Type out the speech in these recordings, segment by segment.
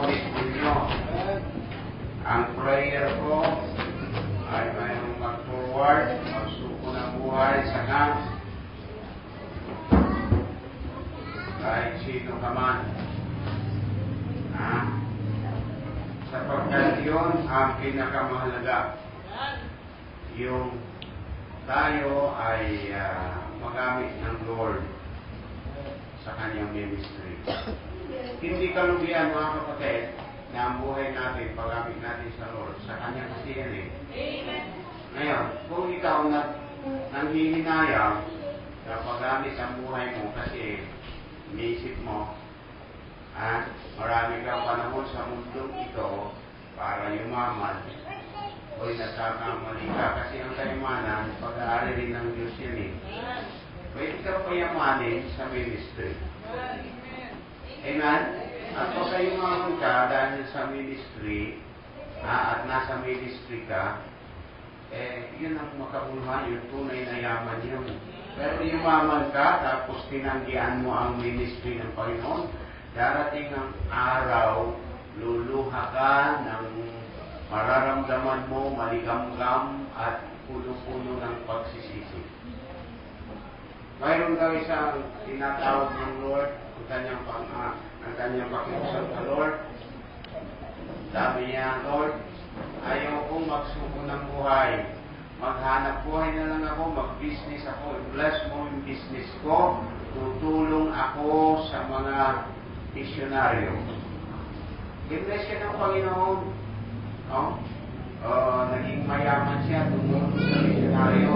ginamit ninyo. Ang prayer ko ay mayroong mag-forward, magsuko ng buhay sa hands. Kahit sino ka man. Sapagkat yun ang pinakamahalaga. Yung tayo ay magamit ng Lord sa kanyang ministry. Hindi kalugian mga kapatid na ang buhay natin, paggamit natin sa Lord, sa kanyang kasiyan eh. Ngayon, kung ikaw nanghihinayang na paggamit ang buhay mo kasi iniisip mo, marami kang panahon sa mundong ito para yumaman, o'y nagkakamali ka kasi ang kayamanan, pag-aari rin ng Diyos yan eh. Pwede ka payamanin sa ministry. Amen? At pag kayumaman ka dahil sa ministry, at nasa ministry ka, yun ang makabuluhan, yung tunay na yaman yun. Pero yumaman ka, tapos tinanggihan mo ang ministry ng Panginoon, darating ang araw, luluha ka ng mararamdaman mo, maligamgam at puno-puno ng pagsisisi. Mayroon daw isang tinatawag ng Lord, ang kanyang pakiusap sa Lord. Sabi niya, Lord, ayaw kong magsuko ng buhay. Maghanap buhay na lang ako, mag-business ako. I-bless mo yung business ko. Tutulong ako sa mga misyonaryo. I-bless siya ng Panginoon. No? Naging mayaman siya, tumulong sa misyonaryo.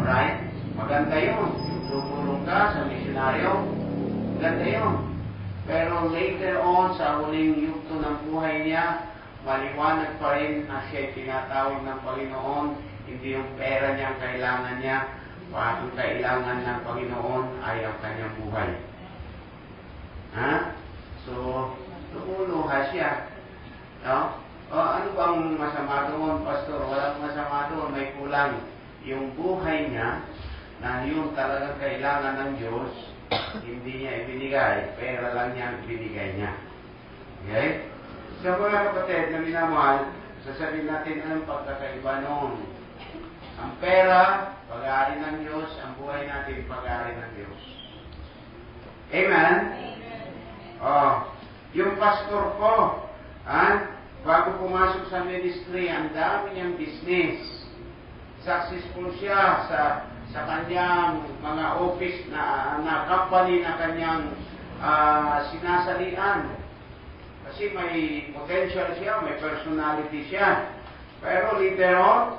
Alright? Maganda yun. Tumulong ka sa misyonaryo. Maganda yun. Pero later on, sa huling yugto ng buhay niya, maliwanag pa rin na siya tinatawag ng Panginoon. Hindi yung pera niya ang kailangan niya. Ang kailangan ng Panginoon ay ang kanyang buhay. So, tumuluha siya. No? Ano bang masama doon, Pastor? Walang masama doon, may kulang. Yung buhay niya, na yun talagang kailangan ng Diyos, hindi niya ibinigay, pera lang niya ang ibinigay niya. Okay? So mga kapatid na minamahal, sasabihin natin anong pagkakaiba noon. Ang pera, pag-aari ng Diyos, ang buhay natin, pag-aari ng Diyos. Amen? Yung pastor ko, bago pumasok sa ministry, ang dami niyang business. Successful siya sa kanyang mga office na company na kanyang sinasalian. Kasi may potential siya, may personality siya. Pero later on,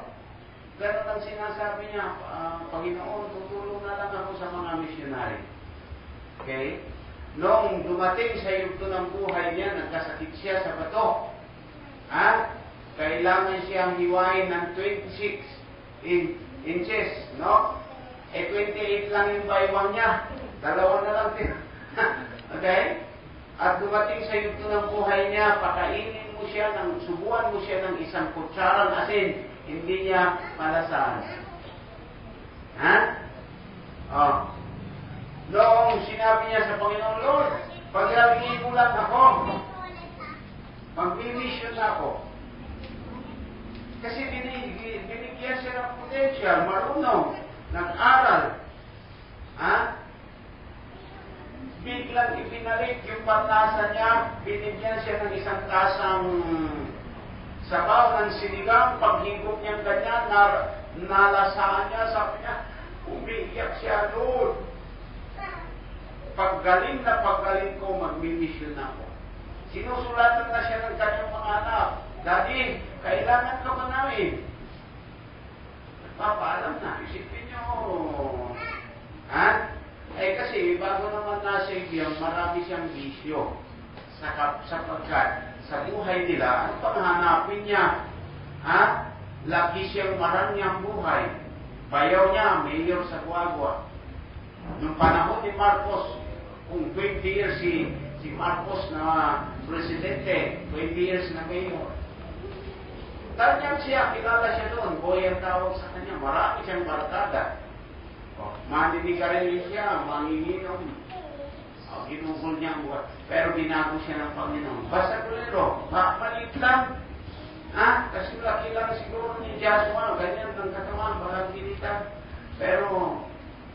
ganun ang sinasabi niya, Panginoon, tutulong na lang ako sa mga missionary. Okay? Noong dumating sa yugto ng buhay niya, nagkasakit siya sa bato. Kailangan siyang hiwain ng 26 inches, no? 28 lang yung baywang niya. Dalawa na lang din. Okay? At dumating sa yugto ng buhay niya, pakainin mo siya, subuan mo siya ng isang kutsarang asin, hindi niya malasahan. Noong sinabi niya sa Panginoon, Lord, paglagingin mo lang ako, mag-mission na ako. Kasi binigyan siya ng potential, marunong, nag-aral. Biglang ipinalik yung pantasa niya, binigyan siya ng isang tasang sabaw ng sinigang, paghigop niya ganyan, nalasaan niya, sabi niya, umiiyak siya, Lord. Paggaling na paggaling ko, magmi-mission ako. Sinusulatan na siya ng kanyang mga anak, Daddy, kailangan ka ba namin? Nagpapaalam na, isipin niyo, kasi bago naman nasa ibiyang, marami siyang bisyo. Sapagkat sa buhay nila, ano pang hanapin niya? Lagi siyang maranyang buhay. Bayaw niya, mayor sa Guagua. Noong panahon ni Marcos, kung 20 years si Marcos na presidente, 20 years na mayor. Tanyang siya, kilala siya doon, boy ang tawag sa kanya, marami siyang barkada. Maninigarilyo siya, manginginom. Ginugol niya ang buhat. Pero binago siya ng Panginoon. Basta kulero, maliit lang. Kasi laki lang siguro ni Joshua, ganyan ang katawan, walang kilita. Pero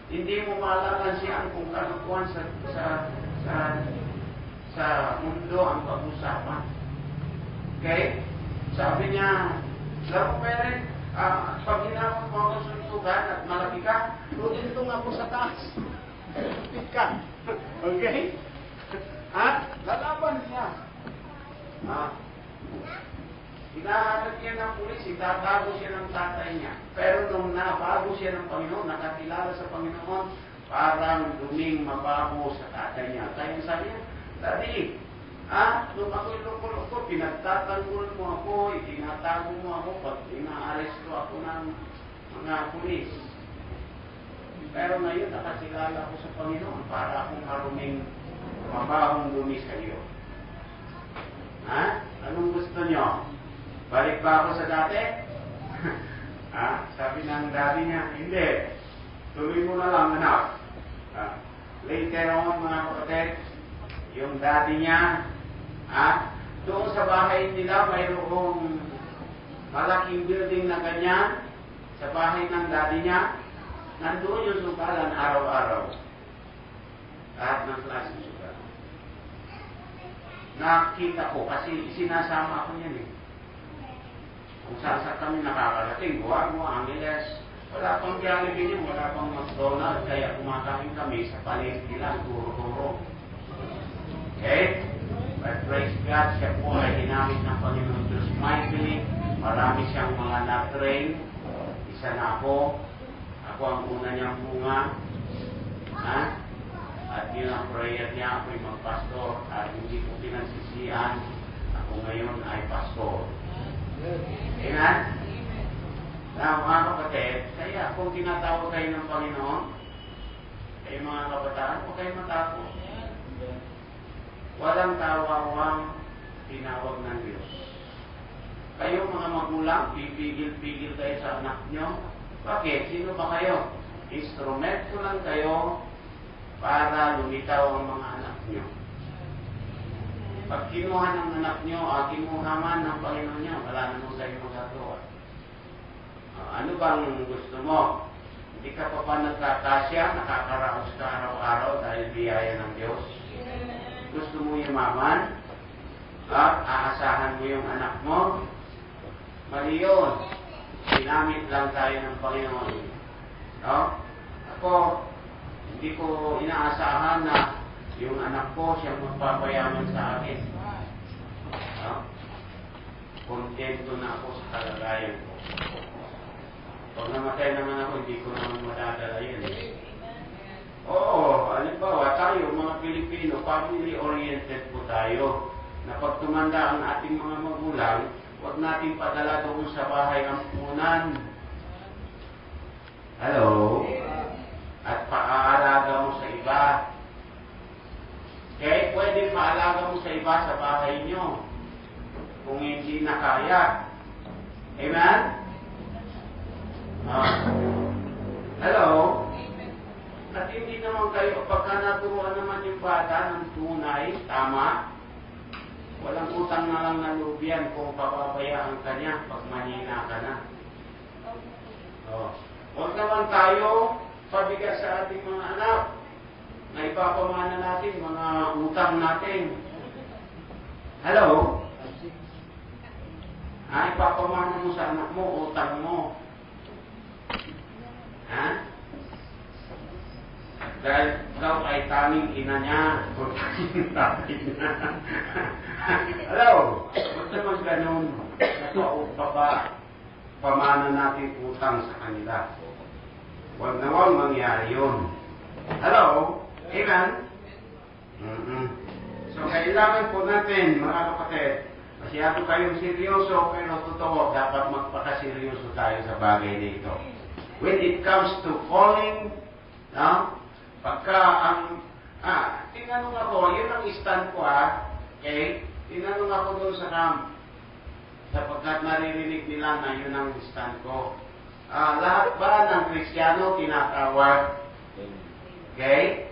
hindi mo malaman siya kung kalukuhan sa mundo ang pag-usapan. Okay? Sabi niya, laro parent, pag ginawag mo ako suntugan at malaki ka, lutintong ako sa taas. Lupit ka. Okay? Lalaban niya. Hinahanap niya ng pulis, itatago siya ng tatay niya. Pero nung nabago siya ng Panginoon, nakakilala sa Panginoon, parang duming mabago sa tatay niya. Kaya sabi niya, Daddy, nung ako'y loko-loko, pinagtatanggol mo ako, itinatago mo ako, pag inaaresto ako ng mga pulis. Pero ngayon, nakakilala ko sa Panginoon para akong maruming mabahong dumi sa iyo. Anong gusto nyo? Balik ba ako sa dati? Sabi ng daddy niya, hindi. Tuloy mo na lang, anak. Later on, mga kapatid, yung daddy niya, doon sa bahay nila, mayroong malaking building na ganyan, sa bahay ng daddy niya, nandoon yung sukalan araw-araw. Lahat ng klaseng sukalan. Nakita ko, kasi sinasama ko yan eh. Kung saan kami nakakarating, Guamo, Angeles, wala pang Jollibee niyo, wala pang McDonald's, kaya kumakain kami sa palengke lang, turo-turo. Okay? But praise God, siya po ay ginamit ng Panginoon Diyos mightily. Marami siyang mga na-train. Isa na ako. Ako ang una niyang bunga. At yun ang prayer niya, ako'y magpastor. At hindi ko pinagsisihan. Ako ngayon ay pastor. Amen? Na mga kapatid, kaya kung tinatawag kayo ng Panginoon, kayo mga kabataan, huwag kayo matakot. Walang tawawang tinawag ng Diyos. Kayo mga magulang, pipigil-pigil kayo sa anak nyo. Bakit? Sino ba kayo? Instrumento lang kayo para lumitaw ang mga anak nyo. Pag kinuha ng anak nyo, kinuha man ng Panginoon nyo, wala naman kayo magagawa. Ano bang gusto mo? Hindi ka pa nagkakasya, nakakaraos ka araw-araw dahil biyaya ng Diyos. Gusto mo yumaman? Aasahan mo yung anak mo? Mali yun. Ginamit lang tayo ng Panginoon. No? Ako, hindi ko inaasahan na yung anak ko siyang magpapayaman sa akin. No? Kontento na ako sa kalagayan ko. Pag namatay naman ako, hindi ko naman madadala yun. Oo, halimbawa tayo, mga Pilipino, family-oriented po tayo. Na pag tumanda ang ating mga magulang, huwag natin padala doon sa bahay ampunan. Hello? At paaalaga mo sa iba. Okay? Pwede paalaga mo sa iba sa bahay nyo. Kung hindi na kaya. Amen? Hello? At hindi naman kayo, pagka naturuan naman yung bata ng tunay, tama, walang utang na lang na lubyan kung papabayaan ka niya pag mahina ka na. Huwag naman tayo pabigas sa ating mga anak na ipapamana natin, mga utang natin. Hello? Ipapamana mo sa anak mo, utang mo. Dahil ikaw ay tanging ina niya. Hello? Huwag naman ganun. Pamana natin utang sa kanila. Huwag naman mangyari yun. Hello? Amen? So, kailangan po natin, mga kapatid, masyado kayong seryoso, pero totoo, dapat magpakaseryoso tayo sa bagay dito. When it comes to calling, no? Pagka ang, tinanong ako, yun ang stand ko okay? Tinanong ako doon sa camp, sapagkat naririnig nila na yun ang stand ko. Lahat ba ng Kristiyano tinatawag? Okay?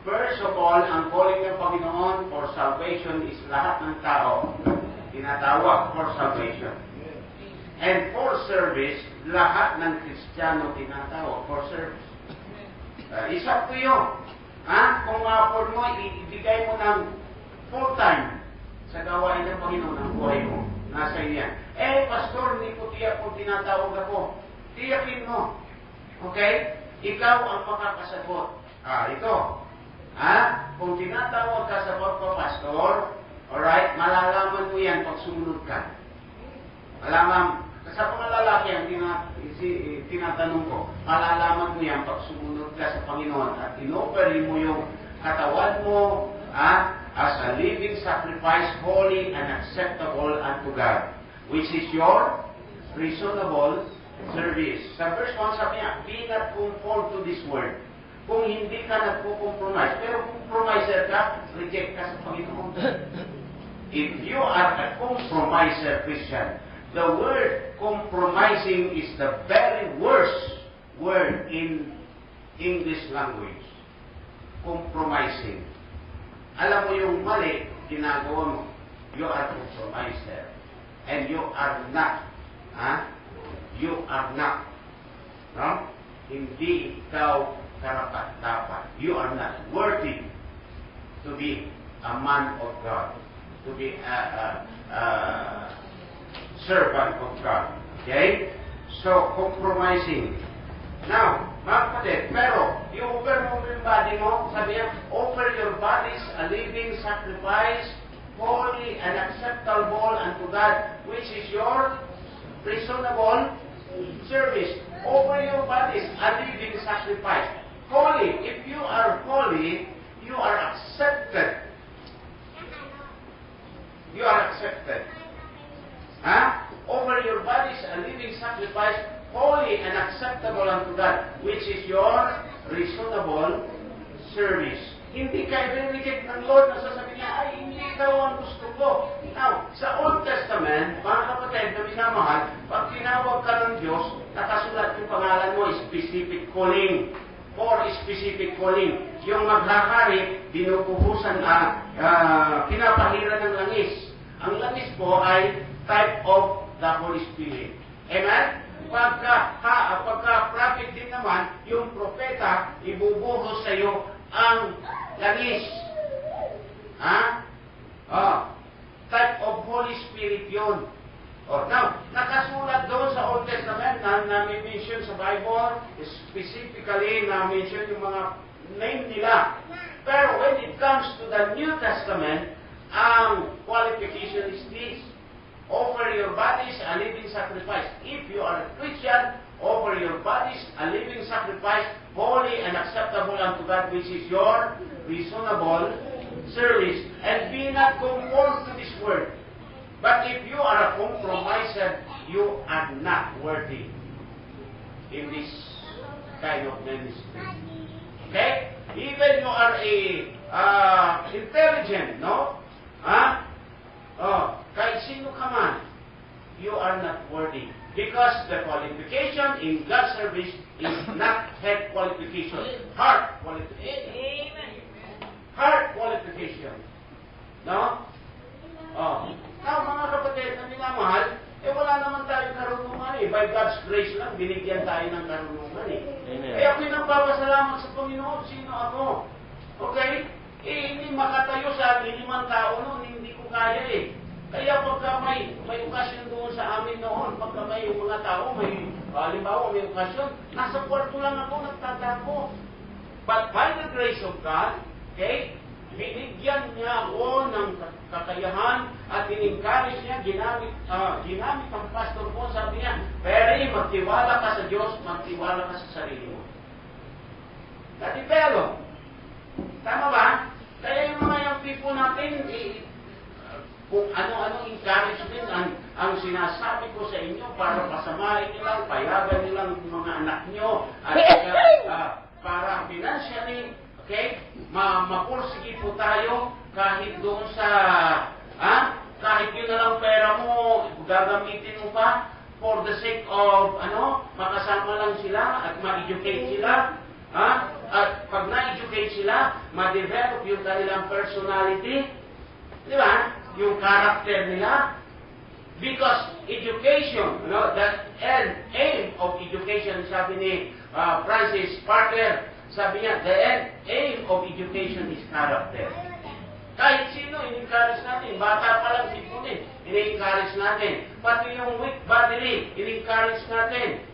First of all, ang calling ng Panginoon for salvation is lahat ng tao. Tinatawag for salvation. And for service, lahat ng Kristiyano tinatawag for service. It's up to you. Kung afford mo, ibigay mo ng full time sa gawain ng Panginoon ang buhay mo. Nasa iyo yan. Pastor, hindi ko tiyak kung tinatawag ako. Tiyakin mo. Okay? Ikaw ang makakasagot. Ito. Kung tinatawag ka sa pagpapastor, alright, malalaman mo yan pag sumunod ka. Malalaman, sa mga lalaki ang tinatanong ko, malalaman mo yan pag sumunod ka sa Panginoon at inoperin mo yung katawan mo as a living sacrifice, holy and acceptable unto God, which is your reasonable service. Sa verse 1 sabi niya, be not conformed to this world. Kung hindi ka nagpo-compromise, pero compromiser ka, reject ka sa Panginoon. If you are a compromiser Christian, the word compromising is the very worst word in English language. Compromising. Alam mo yung mali, ginagawa mo. You are compromiser. And you are not. You are not. No? Hindi ikaw karapat-dapat. You are not worthy to be a man of God. To be a servant of God. Okay? So, compromising. Now, mga kapatid, pero, i-offer mo yung body mo, sabi niya, offer your bodies a living sacrifice, holy and acceptable unto God, which is your reasonable service. Offer your bodies a living sacrifice. Holy. If you are holy, you are accepted. You are accepted. Offer your bodies a living sacrifice, holy and acceptable unto God, which is your reasonable service. Hindi ka i-reject ng Lord na sasabihin niya, ay, hindi daw ang gusto ko. Now, sa Old Testament, mga kapatid na minamahal, pag tinawag ka ng Diyos, nakasulat yung pangalan mo, specific calling. For specific calling. Yung maghahari, binubuhusan pinapahira ng langis. Ang langis po ay type of the Holy Spirit. Amen? Pagka-prophet din naman, yung propeta, ibubuhos sa iyo ang langis. Type of Holy Spirit yun. Now, nakasulat doon sa Old Testament na mention sa Bible, specifically na-mention yung mga name nila. Pero when it comes to the New Testament, ang qualification is this. Offer your bodies a living sacrifice. If you are a Christian, offer your bodies a living sacrifice, holy and acceptable unto God, which is your reasonable service. And be not conformed to this world. But if you are a compromiser, you are not worthy in this kind of ministry. Okay? Even you are intelligent, no? Kahit sino ka man, you are not worthy. Because the qualification in God's service is not head qualification, heart qualification. Amen. Heart qualification. No? Now, mga kapatid na minamahal, wala naman tayong karunungan By God's grace lang, binigyan tayo ng karunungan Kaya ako'y nagpapasalamat sa Panginoon, sino ako? Okay? Hindi makatayo sa 5 tao noon, hindi ko kaya Kaya pagka may okasyon doon sa amin noon, pagka may mga tao, halimbawa may okasyon, nasa kwarto lang ako, nagtatako. But by the grace of God, okay, binigyan niya ako ng kakayahan at in-encourage niya, ginamit ang pastor ko, sabi niya, Perry, magtiwala ka sa Diyos, magtiwala ka sa sarili mo. Pero, tama ba? Kaya yung mga young people natin, kung ano-ano encouragement ang sinasabi ko sa inyo para pasamahin nilang, payagan nilang mga anak nyo, at para financially, okay, mapursige po tayo kahit doon sa, kahit yun na lang pera mo, gagamitin mo pa for the sake of, makasama lang sila at ma-educate sila, at pag na-educate sila, ma-develop yung kanilang personality, di ba? Yung character nila. Because education, the end aim of education, sabi ni Francis Parker, sabi niya, the end aim of education is character. Kahit sino, in-encourage natin. Bata pa lang sipunin, in-encourage natin. Pati yung weak bodily, in-encourage natin.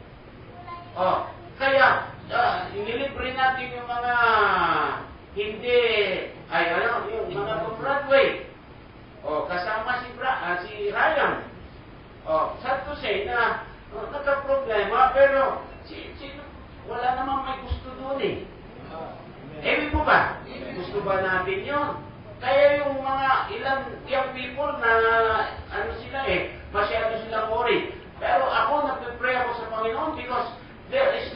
Kaya, inilibre natin yung mga hindi, yung mga Broadway. Kasama si Ryan. Sad to say na nagka-problema, pero wala namang may gusto doon eh. Ewan mo ba? Gusto ba natin yun? Kaya yung mga ilang young people na masyado silang worried. Pero ako, nagpipray ako sa Panginoon because there is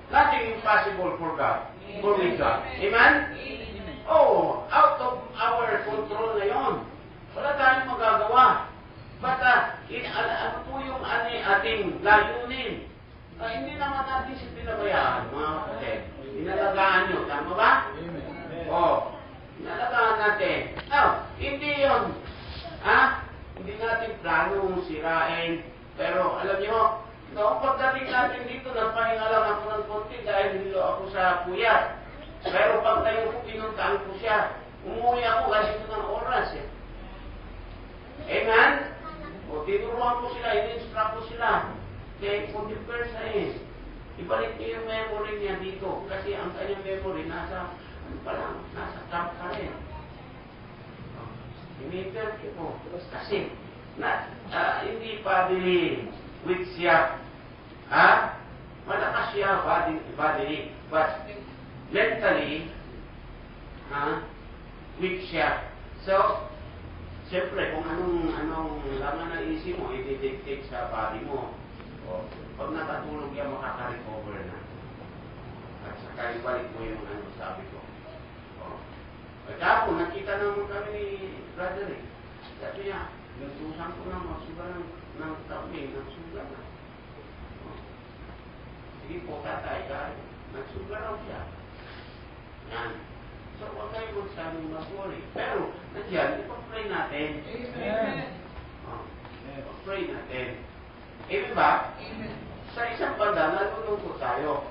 nothing impossible for God, for with God. Amen? Out of our control na yun. Wala tayong magagawa. But, ano po yung ating layunin? Hindi naman natin siya pinabayaan, mga kapatid. Inalagaan nyo, tama ba? Inalagaan natin. Hindi yun. Hindi natin planong sirain. Pero, alam nyo, noong pagdating natin dito, nagpahinga lang ako ng konti dahil nilo ako sa puyat. Pero pag tayo ko, pinuntaan ko siya. Umuwi ako kasi ito ng oras eh. Amen? Tinuruan ko sila, in-instruct ko sila. Kaya kung the first is, ibalik niyo yung memory niya dito. Kasi ang kanyang memory nasa camp pa rin. Ini-interview ko. Kasi, hindi bodily weak siya. Malakas siya bodily. But, mentally, weak siya. So, siyempre, kung anong laman ng isip mo, i-dictate sa body mo. Pag nakatulog yan, makaka-recover na. At saka ibalik mo yung sabi ko. Kaya nakita naman kami ni Brother eh. Sabi niya, nagsusan ko na magsuga ng kami, nagsuga na. Sige po, tatay, nagsuga raw siya. Yan. So, huwag kayo magsaming mag-worry. Pero, nandiyan, ipag-pray natin. Amen. Ipag-pray natin. Amen ba? Amen. Sa isang banda, nalulungkot tayo.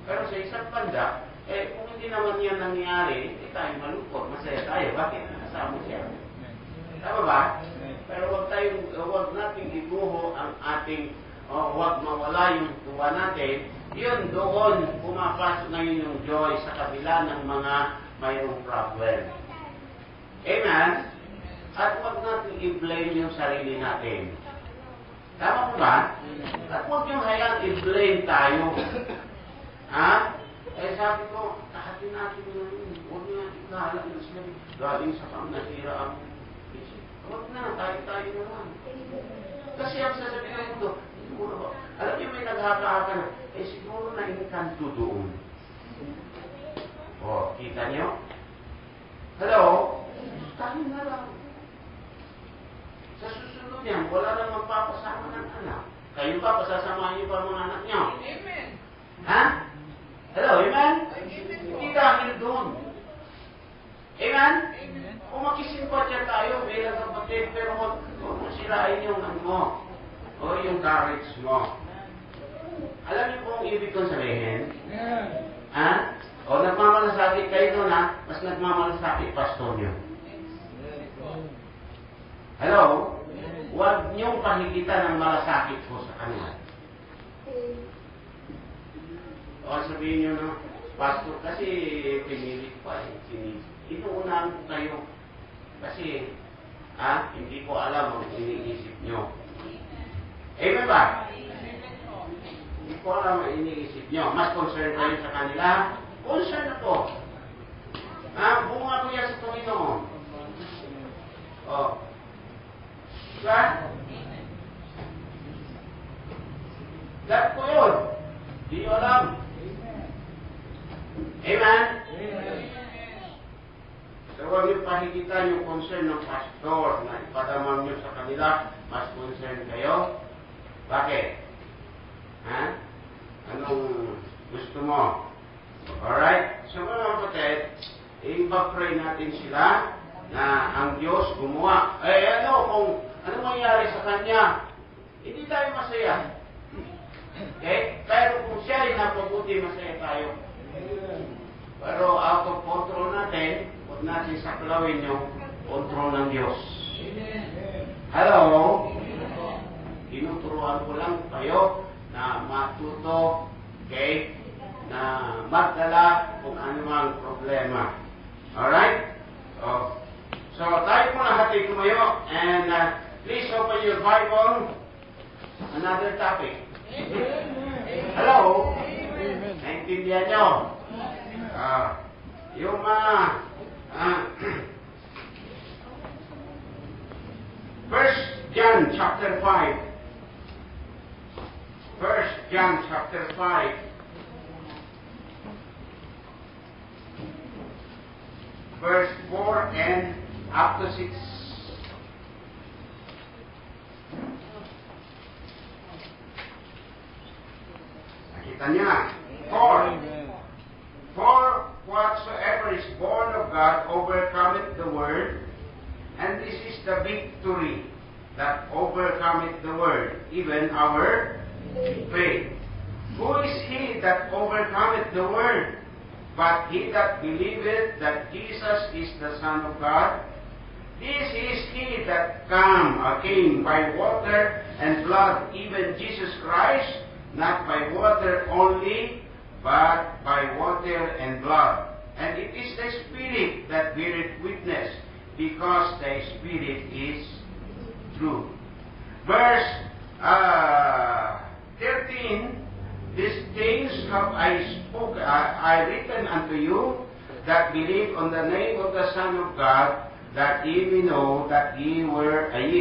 Pero sa isang banda, kung hindi naman yan nangyari, tayo malungkot, masaya tayo. Bakit? Kasama siya. Tama ba? Pero huwag natin ibuho ang ating, huwag mawala yung tuwa natin. Yun, doon pumapasok ngayon yung joy sa kabila ng mga mayroong problem. Amen? At huwag natin i-blame yung sarili natin. Tama po ba? At huwag yung hayaan i-blame tayo. Sabi ko, kahatin natin yun. Huwag natin ikahalang na sila. Galing sa nasira ang isip. Huwag na, tayo naman. Kasi ang sasabihin ko, siguro ba? Alam niyo may naghaka-haka na, siguro na inkanto doon. Kita niyo? Hello? Tayo na lang. Sa susunod yan, wala nang magpapasama ng anak. Kayo ba, pasasamahan niyo pa mga anak niyo? Amen. Hello, amen? Hindi dahil doon. Amen? Amen. Kung makisimpatya tayo, bilang kapatid, pero huwag masirain yung mo. Yung courage mo. Alam niyo po ang ibig kong sabihin? Nagmamalasakit kayo doon mas nagmamalasakit pastor niyo. Hello? Huwag niyong pahigitan ng malasakit ko sa kanila. Sabihin niyo pastor, kasi pinilit pa inuunahan ko kayo. Kasi, hindi ko alam ang iniisip niyo. Amen ba? Hindi ko alam ang iniisip niyo. Mas concerned kayo sa kanila. Concern ako. Bunga ko yan sa Panginoon. Diba? Lahat ko yun. Hindi nyo alam. Amen? So, huwag niyo pahigitan yung concern ng pastor na ipadamang niyo sa kanila. Mas concern kayo. Bakit? Anong gusto mo? Alright? So mga kapatid, i-pray natin sila na ang Diyos gumawa. Kung ano mangyari sa Kanya, hindi tayo masaya. Okay? Pero kung siya ay napabuti, masaya tayo. Pero out of control natin, huwag natin saklawin yung control ng Diyos. Hello? Tinuturuan ko lang kayo na matuto, okay, na magdala kung anumang problema. Alright? So tayo muna hati tumayo and please open your Bible. Another topic. Hello? Naintindihan nyo? Yung First John chapter 5. First John chapter 5. Verse 4 and up to 6. Nakita niya. For whatsoever is born of God overcometh the world, and this is the victory that overcometh the world, even our faith. Who is he that overcometh the world? But he that believeth that Jesus is the Son of God. This is he that came by water and blood, even Jesus Christ, not by water only, but by water and blood. And it is the Spirit that beareth witness, because the Spirit is true. Verse 13, these things have I written unto you that believe on the name of the Son of God, that ye may know that ye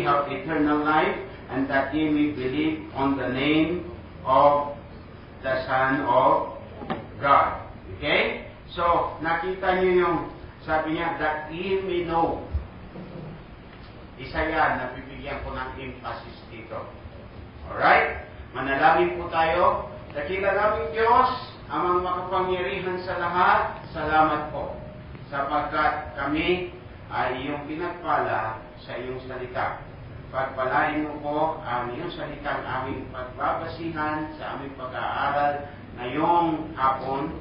have eternal life, and that ye may believe on the name of the Son of God. Okay? So, nakita niyo yung sabi niya, that ye may know. Isa yan, nabibigyan ko ng emphasis dito. Alright? Manalangin po tayo. Dakila naming Diyos, amang makapangyarihan sa lahat, salamat po. Sapagkat kami ay iyong pinagpala sa iyong salita. Pagpalain mo po ang iyong salitang aming pagbabasihan sa aming pag-aaral ngayong hapon.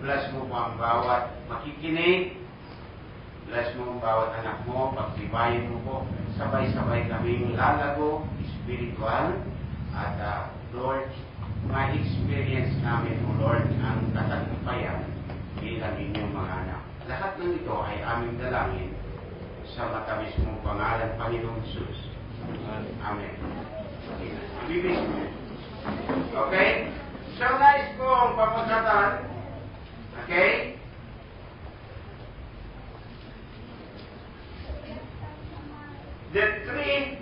Bless mo po ang bawat makikinig. Bless mo ang bawat anak mo. Pagtibayin mo po. Sabay-sabay kaming lalago, spiritual. At Lord, ma-experience namin, O Lord, ang katagumpayan bilang inyong mga anak. Lahat ng ito ay aming dalangin sa matamis mong pangalan, Panginoong Jesus. Amen. Bibis mo. Okay? So, nais ko ang papagkatan. Okay? The three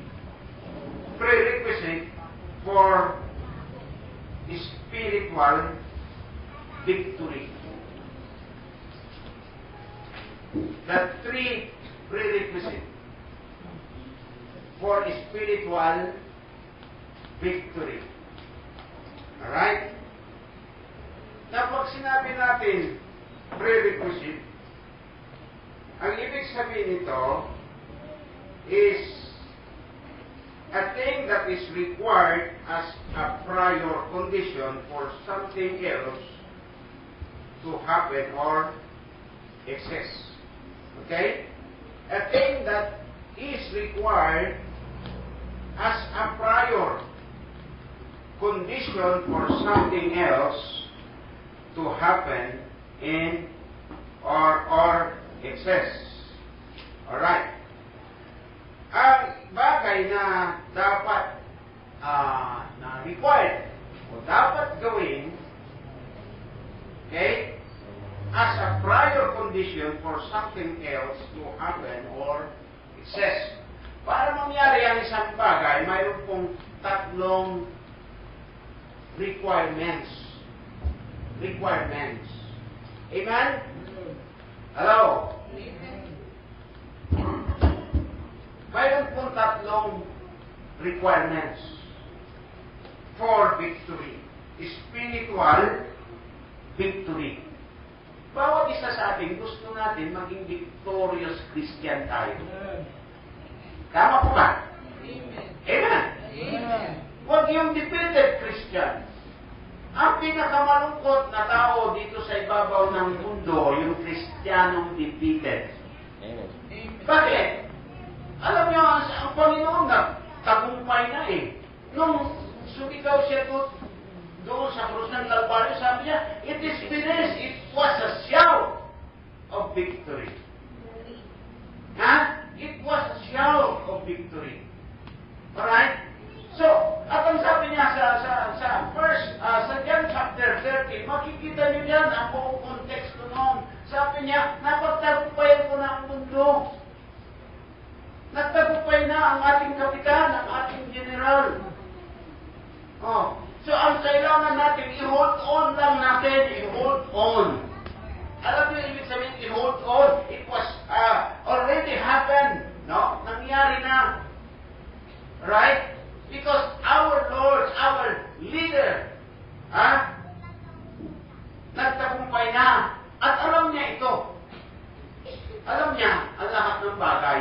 prerequisites for spiritual victory. The three prerequisites for spiritual victory. Alright? Na pag sinabi natin prerequisite, ang ibig sabihin nito is a thing that is required as a prior condition for something else to happen or exist. Okay? A thing that is required as a prior condition for something else to happen in or exist. Alright. Ang bagay na dapat na required o dapat gawin, okay, as a prior condition for something else to happen or exist. Para mangyari ang isang bagay, mayroon pong tatlong requirements. Requirements. Amen? Hello? Mayroon pong tatlong requirements for victory. Spiritual victory. bawat isa sa atin, gusto natin maging victorious Christian tayo. Tama po ba? Amen. Huwag yung defeated Christian. Ang pinakamalungkot na tao dito sa ibabaw ng mundo, yung Kristiyanong defeated. Bakit? Alam niyo, ang Panginoon tagumpay na eh. Nung sumigaw siya doon sa krus ng Kalbaryo, sabi niya, it is finished. It was a shout of victory. It was a shout of victory. Alright? So, at ang sabi niya sa John chapter 13, makikita niyo yan ang buong konteksto noon. Sabi niya, napagtagumpayan ko na ang mundo. Nagtagumpay na ang ating kapitan, ang ating general. So, ang kailangan natin, i-hold on lang natin, i-hold on. Alam niyo, ibig sabihin, i-hold on. It was already happened. No? Nangyari na. Right? Because our Lord, our leader, nagtagumpay na. At alam niya ito. Alam niya ang lahat ng bagay.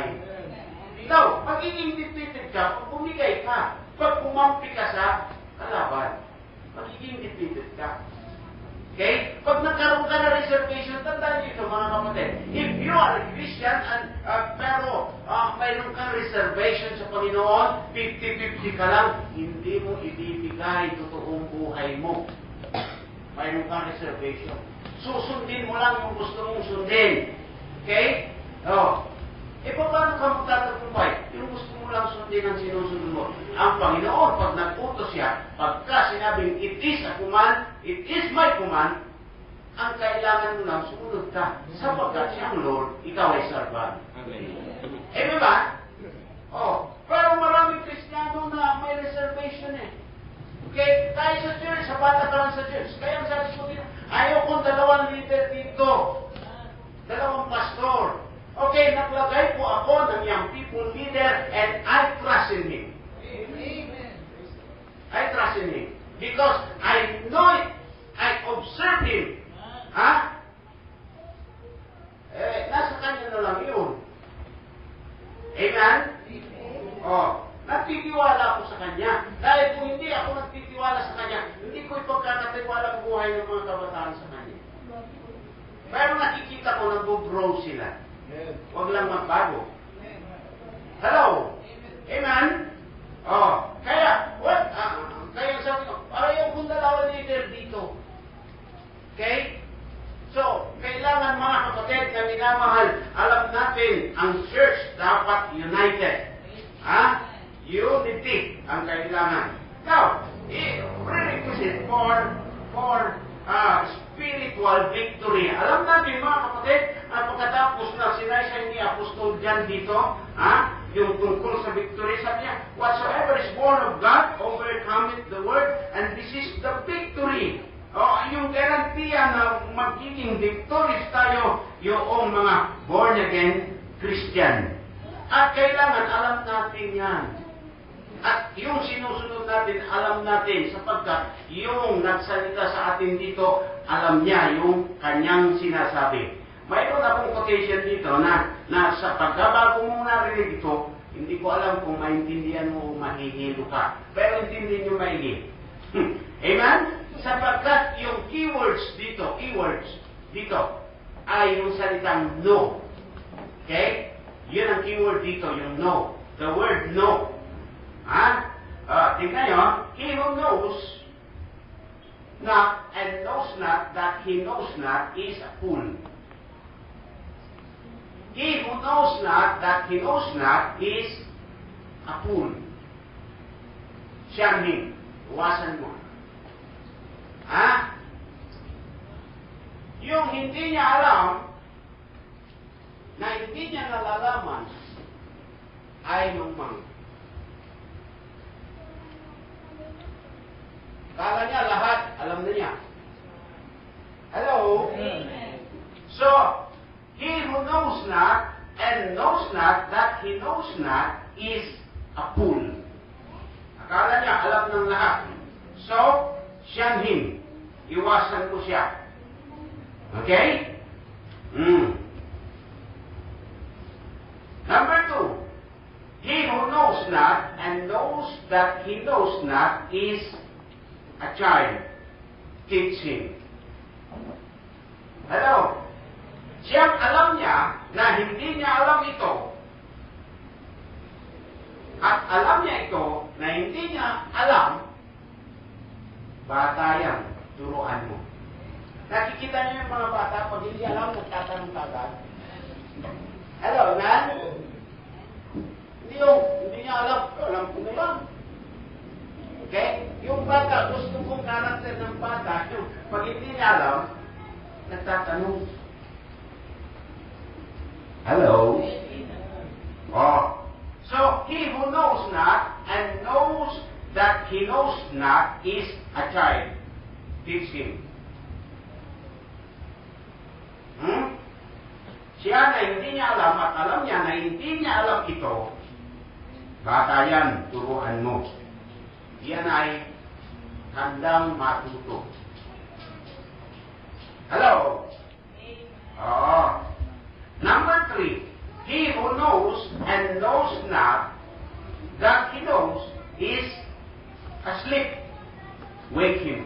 Ikaw, magiging defeated ka pag bumigay ka. Pag pumampi ka sa kalaban, magiging defeated ka. Okay? Pag nagkaroon ka na reservation, tandaan niyo ito mga kapatid. If you are a Christian pero mayroon kang reservation sa Panginoon, 50-50 ka lang, hindi mo ibibigay totoong buhay mo. Mayroon kang reservation. Susundin mo lang yung gusto mong sundin. Okay? Paano ka magtatagumpay? Yung gusto mo lang sundin ang sinusunod mo. Ang Panginoon, pag nag-utos siya, pagka sinabing, it is a command, it is my command, ang kailangan mo lang, sumunod ka. Sapagkat siyang Lord, ikaw ay servant. Amen ba? Pero maraming Kristiyano na may reservation eh. Okay? Tayo sa church, sa bata ka lang sa church. Kaya ang sabi ko dito, ayaw kong dalawang leader dito. Dalawang pastor. Okay, naglagay po ako ng young people leader and I trust in him. Amen. I trust in him. Because I know it. I observe him. Nasa kanya na lang yun. Amen? Nagtitiwala ako sa kanya. Dahil kung hindi ako nagtitiwala sa kanya, hindi ko ipagkakatiwala ang buhay ng mga kabataan sa kanya. Pero nakikita ko nag-grow sila. Huwag lang magbago. Hello? Amen? Kaya sabi ko, ayaw kong dalawang leader dito. Okay? So, kailangan mga kapatid na minamahal, alam natin, ang church dapat united. Unity ang kailangan. Now, prerequisite for spiritual victory. Alam natin mga kapatid, pagkatapos na sinaysay ni Apostol John dito, yung tungkol sa victory, sabi niya, whatsoever is born of God overcometh the world, and this is the victory. Yung garantiya na magiging victorious tayo yung mga born again Christian. At kailangan alam natin yan. At yung sinusunod natin, alam natin, sapagkat yung nagsalita sa atin dito, alam niya yung kanyang sinasabi. Mayroon akong quotation dito na sa pagkabago mo narinig ito, hindi ko alam kung maintindihan mo o mahihilo ka. Pero intindihin nyo maigi. Amen? Sapagkat yung keywords dito, ay yung salitang no. Okay? Yun ang keyword dito, yung no. The word no. Tingnan nyo, he who knows not and knows not that he knows not is a fool. He who knows not that he knows not is a fool. Siyahin, iwasan mo. Yung hindi niya alam, na hindi niya nalalaman, ay mangmang. Kala niya lahat, alam na niya. Hello? Amen. So, he who knows not and knows not that he knows not is a fool. Akala niya alam ng lahat. So, siyanhin. Iwasan ko siya. Okay? Number 2, he who knows not and knows that he knows not is a child. Teach him. Hello? Siyang alam niya na hindi niya alam ito. At alam niya ito na hindi niya alam, bata yan, turuan mo. Nakikita niyo yung mga bata, pag hindi alam, nagtatanong kagad. Hello, man? Hindi niya alam ko na yan. Okay? Yung bata, gusto kong karakter ng bata, yung pag hindi niya alam, nagtatanong. Hello? Oh. So, he who knows not and knows that he knows not is a child. Teach him. Siya na hindi niya alam at alam niya na hindi niya alam ito, bata yan, turuan mo. Yan ay handang matuto. Hello? Number 3, he who knows and knows not that he knows is asleep. Wake him.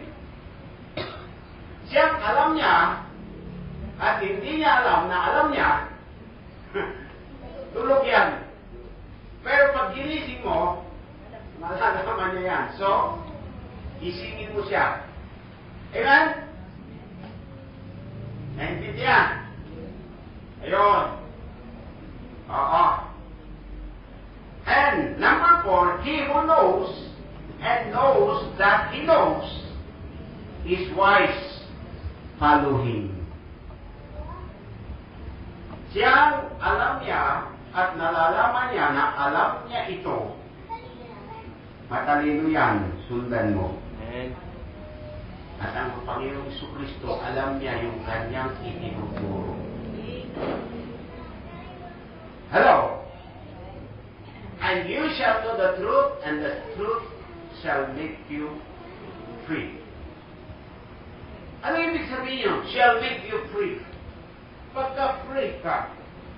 Siyang alam niya at hindi niya alam na alam niya, tulog yan. Pero pag ginising mo, malalaman niya yan. So, isingin mo siya. Amen? Naintindihan? Ayun. Oo. And number 4, he who knows and knows that he knows is wise. Follow him. Siyang alam niya at nalalaman niya na alam niya ito, matalino yan, sundan mo. At ang Panginoong Jesucristo, alam niya yung kanyang itinuturo. Hello? And you shall know the truth, and the truth shall make you free. Ano ibig sabihin yun? Shall make you free. Pagka free ka,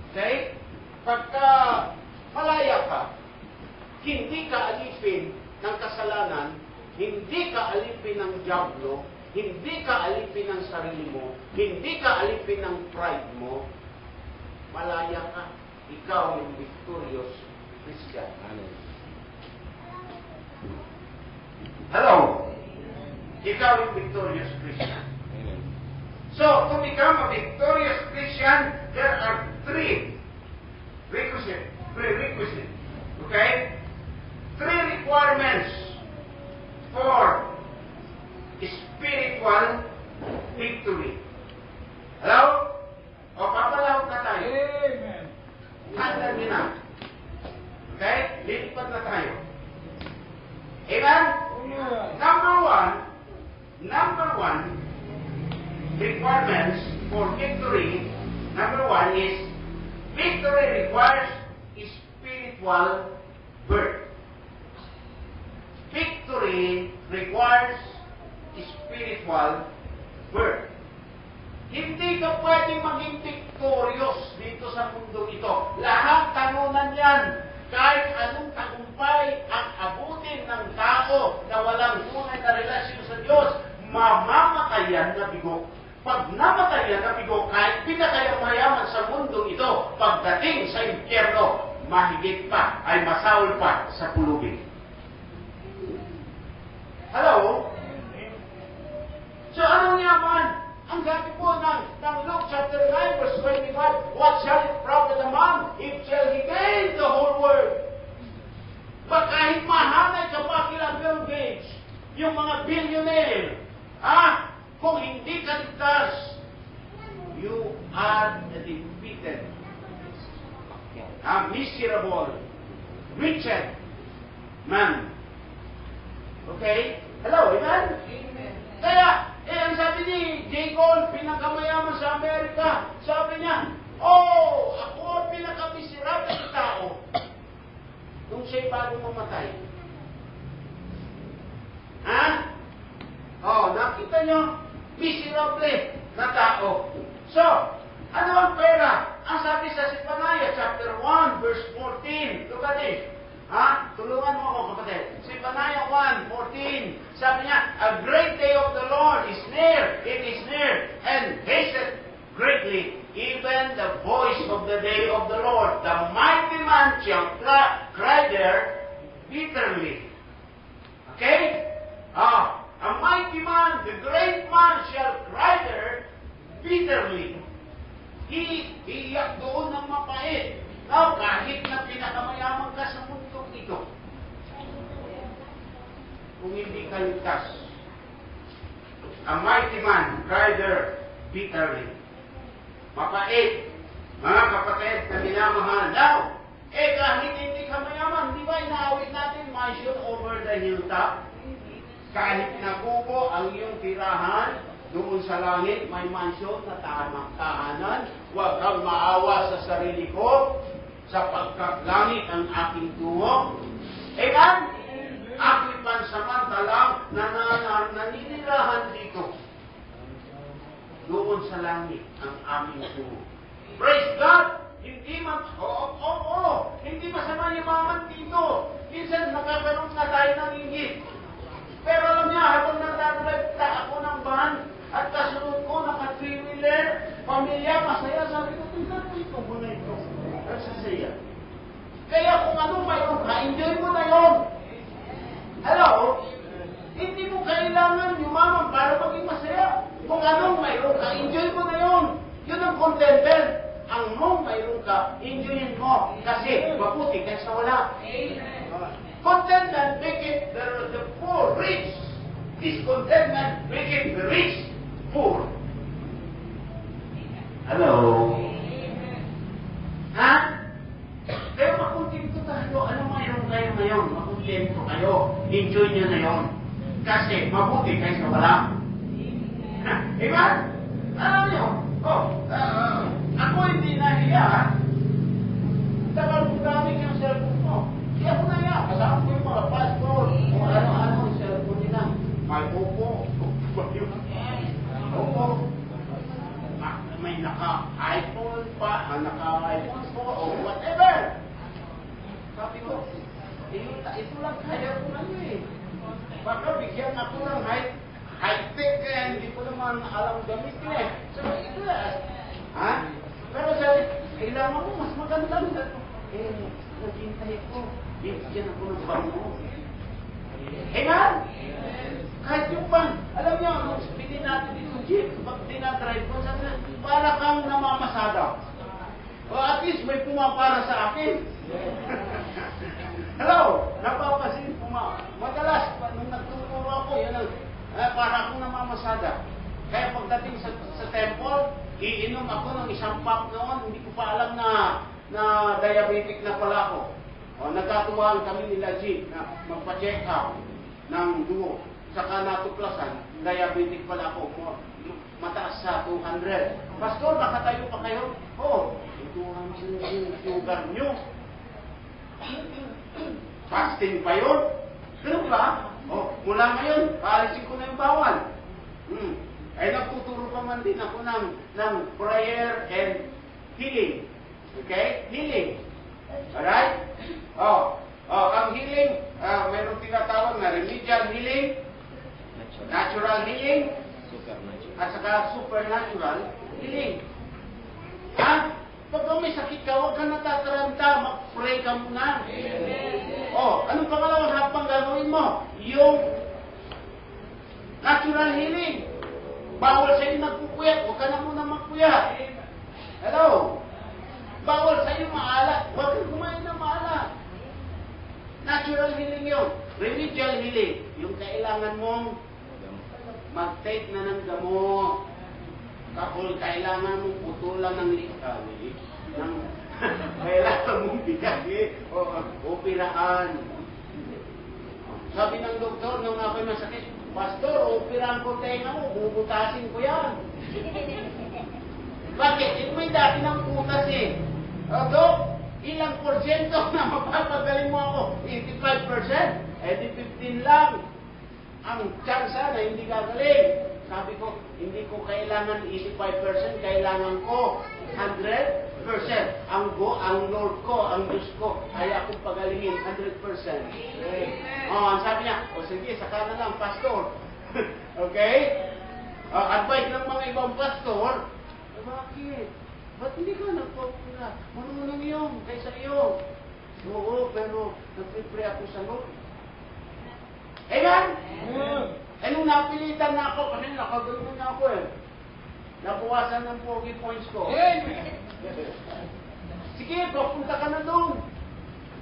okay? Pagka malaya ka, hindi ka alipin ng kasalanan, hindi ka alipin ng diablo, hindi ka alipin ng sarili mo, hindi ka alipin ng pride mo, malaya ka. Ikaw yung victorious Christian. Hello? Ikaw yung victorious Christian. So, to become a victorious Christian, there are 3 prerequisites. Okay? 3 requirements for spiritual victory. Hello? O papalawag na tayo. Amen. Handa nyo na. Okay? Lilipat na tayo. Amen? Number one requirements for victory, number 1 is victory requires spiritual birth. Victory requires spiritual birth. Hindi ka pwedeng maging victorious dito sa mundo ito. Lahat tanunan yan. Kahit anong tagumpay ang abutin ng tao na walang tunay na relasyon sa Diyos, mamamatay yan na bigo. Pag namatay yan na bigo, kahit pinakayamayaman sa mundo ito, pagdating sa impyerno, mahigit pa, ay masaul pa sa pulubing. Hello? So anong yaman? Ang gabi po ng Luke chapter 9 verse 25, what shall it profit a man if shall he gain the whole world? But kahit mahanay ka pa kila Bill Gates, yung mga billionaire, kung hindi ka ligtas, you are a defeated, miserable, wretched man. Okay? Hello, amen? Amen. Kaya, ang sabi ni J. Cole, pinakamayaman sa Amerika, sabi niya, ako ang pinakamisirap na tao nung siya'y bago mamatay. Nakita niyo, miserable na tao. So, Ano ang pera? Ang sabi sa Zephaniah chapter 1 verse 14. Look at this. Tulungan mo ako, kapatid. Zephaniah 1:14. Sabi niya, a great day of the Lord is near. It is near. And hastened greatly. Even the voice of the day of the Lord. The mighty man shall cry there bitterly. Okay? A mighty man, the great man shall cry there bitterly. Iiyak doon ng mapait. Now, kahit na pinakamayaman ka sa mundong ito, kung hindi ka ligtas, a mighty man cry there bitterly. Mapait. Mga kapatid na minamahal. Now, kahit hindi ka mayaman, di ba inaawit natin, mansion over the hilltop? Kahit nakupo ang iyong tirahan, doon sa langit, may mansion na tahanan. Huwag kang maawa sa sarili ko, sapagkat langit ang aking tungo. Amen? Ako'y pansamantalang naninirahan dito. Doon sa langit ang aming tungo. Praise God! Hindi hindi masama yumaman dito. Minsan nakakaroon na tayo ng inggit. Pero alam niya, habang nagdadalagta ako ng van, at kasunod ko, naka-3-wheeler, pamilya, masaya, sabi ko, tingnan mo ito, muna ito. Nagsasaya. Kaya kung ano mayroon ka, enjoy mo na yun. Hello? Hindi mo kailangan yumaman para maging masaya. Kung anong mayroon ka, enjoy mo na yun. Yun ang contentment. Ang nung mayroon ka, enjoyin mo. Kasi mabuti kaysa wala. Contentment make it the poor rich. Discontentment make it the rich poor. Hello? Ha? Kaya makontento tayo. Ano mayroon kayo ngayon? Makontento kayo. Enjoy nyo na yun. Kasi mabuti kaysa wala. Amen? Alam nyo? Ako hindi nahiya. Tagal ko gamit yung cellphone ko. Hindi ako nahiya. Kasama ko yung mga pastor. Kung ano-ano yung cellphone nila. May Oppo. Oppo. May naka-iPhone pa. Naka-iPhone po. O whatever. Sabi ko, ito lang kaya ko na eh. Baka bigyan ako ng high-tech kaya hindi ko naman alam gamit eh. So, ito ha? Pero sabi, kailangan mo mas maganda na ito. Naghintay ko. Bigyan ako ng bango. Amen? Kahit yung pan, alam niyo, nung bigyan natin dito jeep, pag dinadrive ko, sabi na, para kang namamasada. O at least may pumapara sa akin. Hello? Napapasin madalas, nung nagtuturo ako, yun ang, para akong namamasada. Kaya pagdating sa temple, iinom ako ng isang pop noon, hindi ko pa alam na diabetic na pala ako. Nagkatuwaan kami nila Jeep na magpa-check up ng dugo. Saka natuklasan, diabetic pala ako. Mataas sa 200. Pastor, nakatayo pa kayo? Oo. 200 yung sugar nyo. Fasting pa yun? Ganun ba? Mula ngayon, paalisin ko na yung bawal. Ay nagtuturo pa man din ako ng prayer and healing. Okay? Healing. Alright? Ang healing, mayroong tinatawag na remedial healing, natural healing, at saka supernatural healing. Pag may sakit ka, huwag ka natataranta, mag-pray ka muna. Anong pangalawang hapang gagawin mo? Yung natural healing. Bawal sa'yo nagpupuyat, huwag ka na muna magpuyat. Hello? Bawal sa'yo maalat, huwag kang kumain ng maalat. Natural healing yun. Remedial healing. Yung kailangan mong mag-take na ng gamot. Kapag kailangan mong putulan ng kailangan mong bigay o operahan. Sabi ng doktor, nung ako'y masakit, Pastor, operahan ko tenga mo, bubutasin ko yan. Bakit? Ito may dati ng putas eh. Dok, ilang porsyento na mapapagaling mo ako? 85%? Di 15 lang. Ang tsansa na hindi gagaling. Sabi ko, hindi ko kailangan 85%, kailangan ko 100%. Ang Lord ko, ang Diyos ko, ay akong pagalingin 100%. Ang sabi niya, sige, saka na lang, pastor. Okay? Advice ng mga ibang pastor, bakit? Ba't hindi ka nagpapula? Marunong yun, kaysa iyo. Oo, pero nagpipray ako sa Lord. Amen? Eh, nung napilitan na ako, kasi nakaganoon na ako eh. Nabawasan ng 40 points ko. Sige, papunta ka na doon.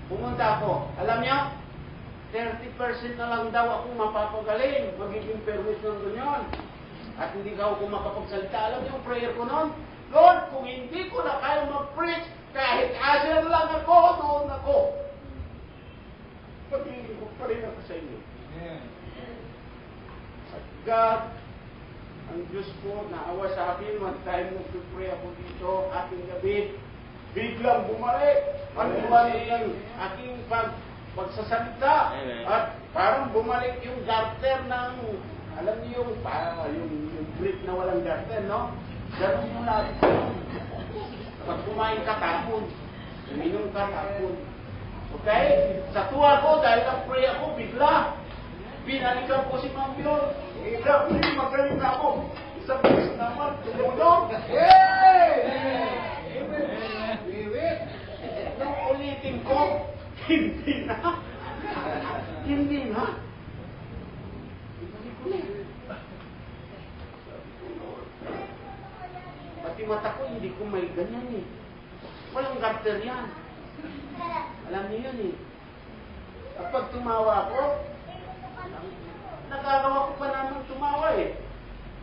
Pumunta ako. Alam niyo, 30% na lang daw ako mapapagaling. Magiging permit ng ganyan. At hindi ka ako makapagsalita. Alam niyo yung prayer ko noon? Lord, kung hindi ko na kaya mag-preach, kahit asher lang ako, doon ako. Pag-ibig ko pa rin ako sa inyo. At God, ang Diyos ko, naawa sa akin, one time nag-pray ako dito, ating gabi, biglang bumalik. Ang bumalik ng aking pagsasalita. At parang bumalik yung garter ng, alam niyo yung brick na walang garter, no? Ganun mo lang. Pag kumain ka tapon, uminom ka tapon. Okay? Sa tuwa ko, dahil nag-pray ako, bigla. Binalikan ko si Ma'am Yol. Grabe, magaling na ako. Isang beses naman, tumulong. Yay! Nung ulitin ko, hindi na. Hindi na. Ibalik ko na. Pati mata ko, hindi ko may ganyan eh. Walang garter yan. Alam niyo yun eh. Kapag tumawa ako, nagagawa ko pa naman tumawa eh.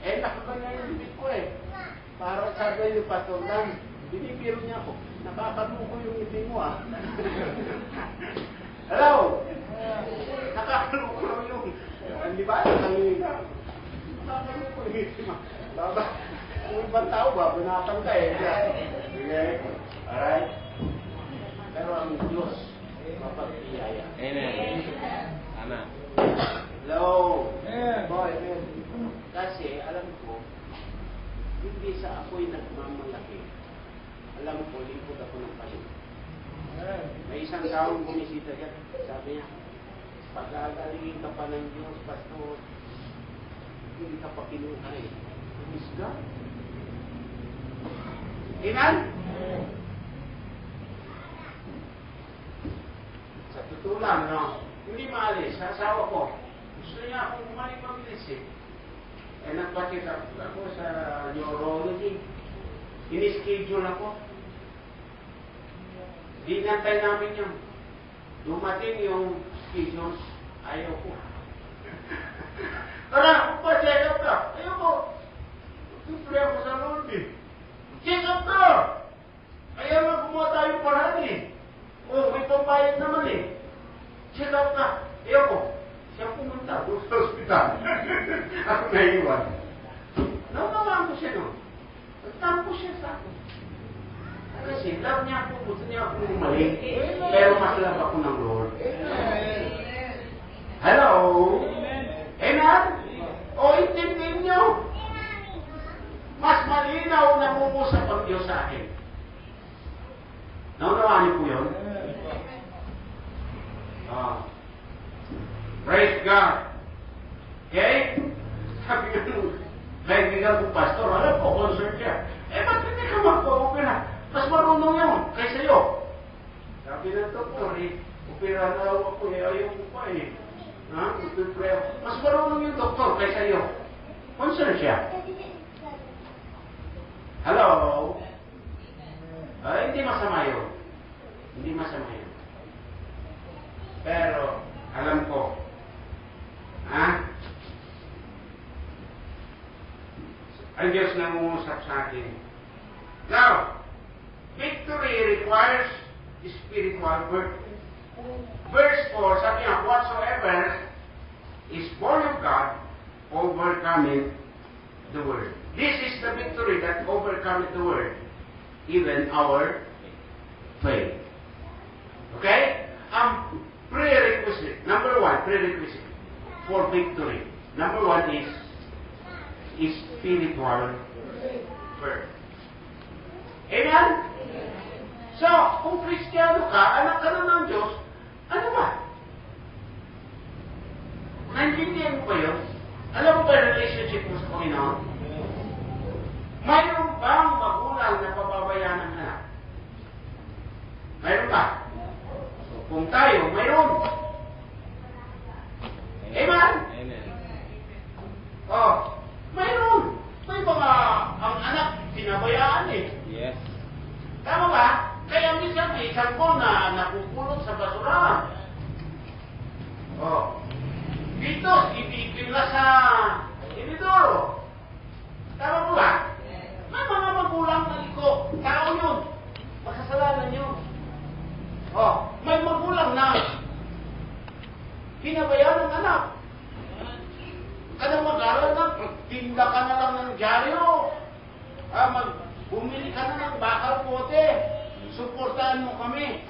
Eh, nakaganyan yung bibig ko eh. Para sabi yung pastor lang, binibiro niya ako. Nakakaluko yung ngiti mo ah. Hello? Nakakaluko yung, di ba? Nakakaluko yung ngiti mo. Baba, kung ibang tao ba, binatang ka eh. Okay? Alright? Pero ang Diyos, mapagpiyaya. Amen. Tama. Hello? Boy, kasi alam ko, hindi sa ako'y nagmamalaki. Alam ko, lingkod ako ng palit. May isang taong bumisita dyan. Sabi niya, pag-aagalingin ka pa ng Diyos, pastor, hindi ka pa kinuha eh. Praise God. Amen? Sa totoo lang, no? Hindi maalis. Sa asawa ko, gusto niya akong bumalik mabilis eh. Eh, nagpakit ako sa neurology. Ini-schedule ako. Dinantay namin yun. Dumating yung schedule, ayaw ko. Tara, pa-check up ka. Ayaw ko. Siyempre ako sa Lord eh. Check up ka! Kaya nga gumawa tayo paraan eh. Oh, may pambayad naman eh. Check up ka. Ayaw ko. Siya pumunta doon sa ospital. Ako naiwan. Nawawaan ko siya no. Nagtanong ko siya sa akin. Kasi love niya ako, gusto niya ako bumalik. Pero mas love ako ng Lord. Hello? Amen? O intindihin niyo? Mas malinaw na mungusap ang Diyos sa akin. Naunawaan niyo po yun? Praise God. Okay? Sabi nga nung kaibigan ko, pastor, alam ko, concert siya. Eh, ba't hindi ka magpa-opera? Mas marunong yun, kaysa iyo. Sabi ng doktor, opera na ako eh, ayaw ko pa eh. Ha? Mas marunong yung doktor kaysa iyo. Concert siya. Hello? Hindi masama yun. Hindi masama yun. Pero, alam ko, ang Diyos na mungusap sa akin. Now, victory requires spiritual work. Verse 4, sabi niya, whatsoever is born of God, overcometh the world. This is the victory that overcometh the world, even our faith. Okay? Prerequisite. Number one, prerequisite for victory. Number one is spiritual birth. Amen? So, kung Kristiyano ka, anak ka na ng Diyos, ano ba? Naintindihan mo ba yun? Alam mo ba yung relationship mo sa Panginoon? Mayroon bang magulang na pababayaan ng anak? Mayroon ba? So, kung tayo, mayroon. Amen? Amen. Oh, mayroon. May mga, ang anak, pinabayaan eh. Yes. Tama ba? Kaya minsan may isang ko na napupulot sa basurahan. Oh. Dito, ipipila sa inidoro. Tama po ba? May mga magulang na liko. Tao yun. Makasalanan yun. Oh. May magulang na pinabayaan ng anak. Kada mag-aral na, magtinda ka na lang ng dyaryo. Bumili ka na ng bakal pote. Suportahan mo kami.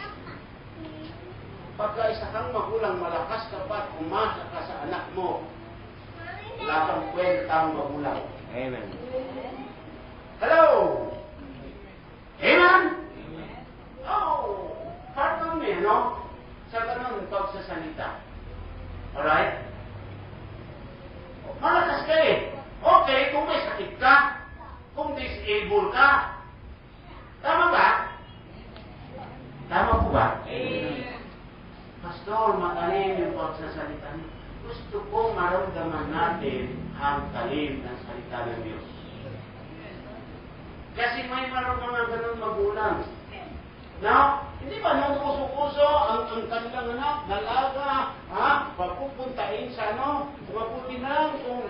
Pagka isa kang magulang, malakas ka pa at umasa ka sa anak mo. Wala kang kwentang magulang. Amen. Hello? Amen? Oh, pardon me, no? Sa ganun pagsasalita. Alright? Malakas ka eh. Okay, kung may sakit ka, kung disable ka. Tama ba? Tama po ba? Pastor, magaling yung pagsasalita niyo. Gusto kong maramdaman natin ang talim ng salita ng Diyos. Kasi may maramdaman ganun magulang. No? Hindi ba nung kuso-kuso ang kanilang anak, dalaga, papupuntain sa mabuti na lang kung...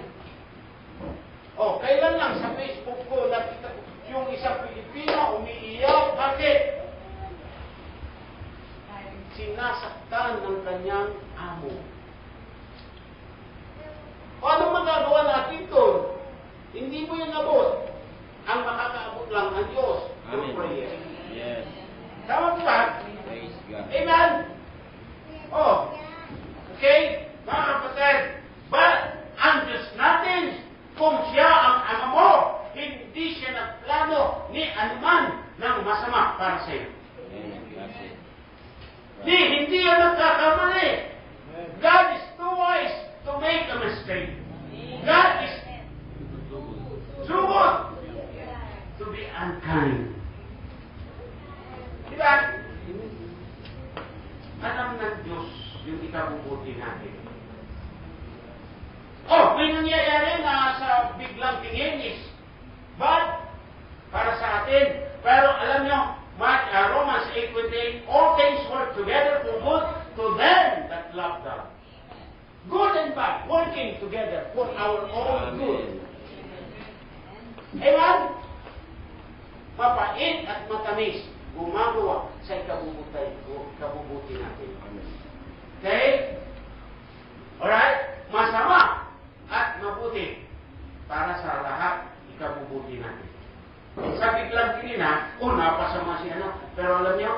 Oh, kailan lang sa Facebook ko, nakita ko yung isang Pilipino umiiyak. Bakit? Sinasaktan ng kanyang amo. O anong magagawa natin doon? Hindi mo yung abot. Ang makakaabot lang ang Diyos. Amen. Prayer. Yes. Tama po ba? Praise God. Amen? Oh. Okay? Mga kapatid, but ang Diyos natin, kung siya ang ama mo, hindi siya nagplano ni anuman ng masama para sa iyo. Amen. That's it. Hindi yan nagkakamali. God is too wise to make a mistake. God is too good to be unkind. Diba? Alam ng Diyos yung ikabubuti natin. Oh, may nangyayari na sa biglang tingin is bad para sa atin. Pero alam nyo, Romans 8:28, all things work together for good to them that love God. Good and bad, working together for our own good. Amen? Mapait at matamis, gumagawa sa ikabubuti natin. Okay? Alright? Masama at mabuti para sa lahat ikabubuti natin. Sa biglang kinina, napasama si pero alam niyo,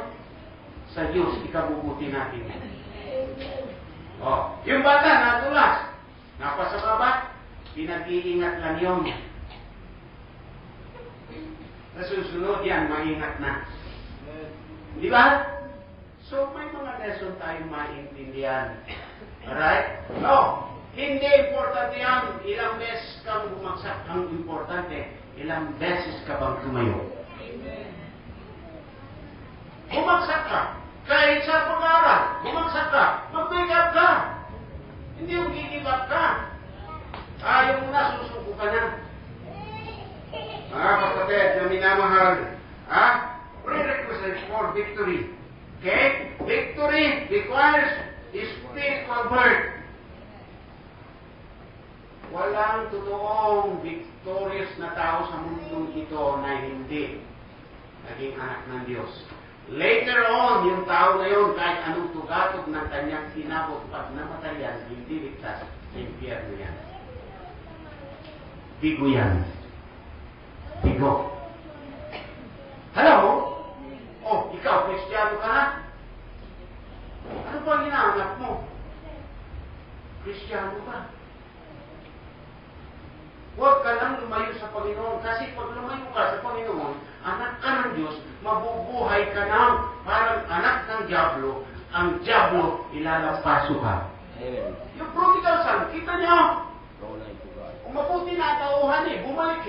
sa Diyos ikabubuti natin. Oh, yung bata natulas, napasama ba? Pinag-iingat lang yun. Sa susunod yan, maingat na. Di ba? So, may mga lesson tayong maintindihan. Alright? No, hindi importante yan. Ilang beses kang bumagsak. Ang importante, ilang beses ka bang tumayo? Bumagsak ka. Kahit sa pag-aaral, bumagsak ka. Mag-make up ka. Hindi yung give up ka. Ayaw mo na, susuko ka na. Kapatid na minamahal, prerequisite for victory. Okay? Victory requires spiritual birth. Walang totoong victorious na tao sa mundong ito na hindi naging anak ng Diyos. Later on, yung tao na yun, kahit anong tugatog ng kanyang tinabot, pag namatay yan, hindi ligtas sa impyerno yan. Bigo yan. Bigo. Hello? Oh, ikaw, Kristiyano ka na? Ano ba hinahanap mo? Kristiyano ka. Huwag ka lang lumayo sa Panginoon. Kasi pag lumayo ka sa Panginoon, anak ka ng Diyos, mabubuhay ka ng parang anak ng Diablo. Ang Diablo, ilalampaso ka. Amen. Yung prodigal son, kita niyo, Go like to God. kung mabuti na tauhan bumalik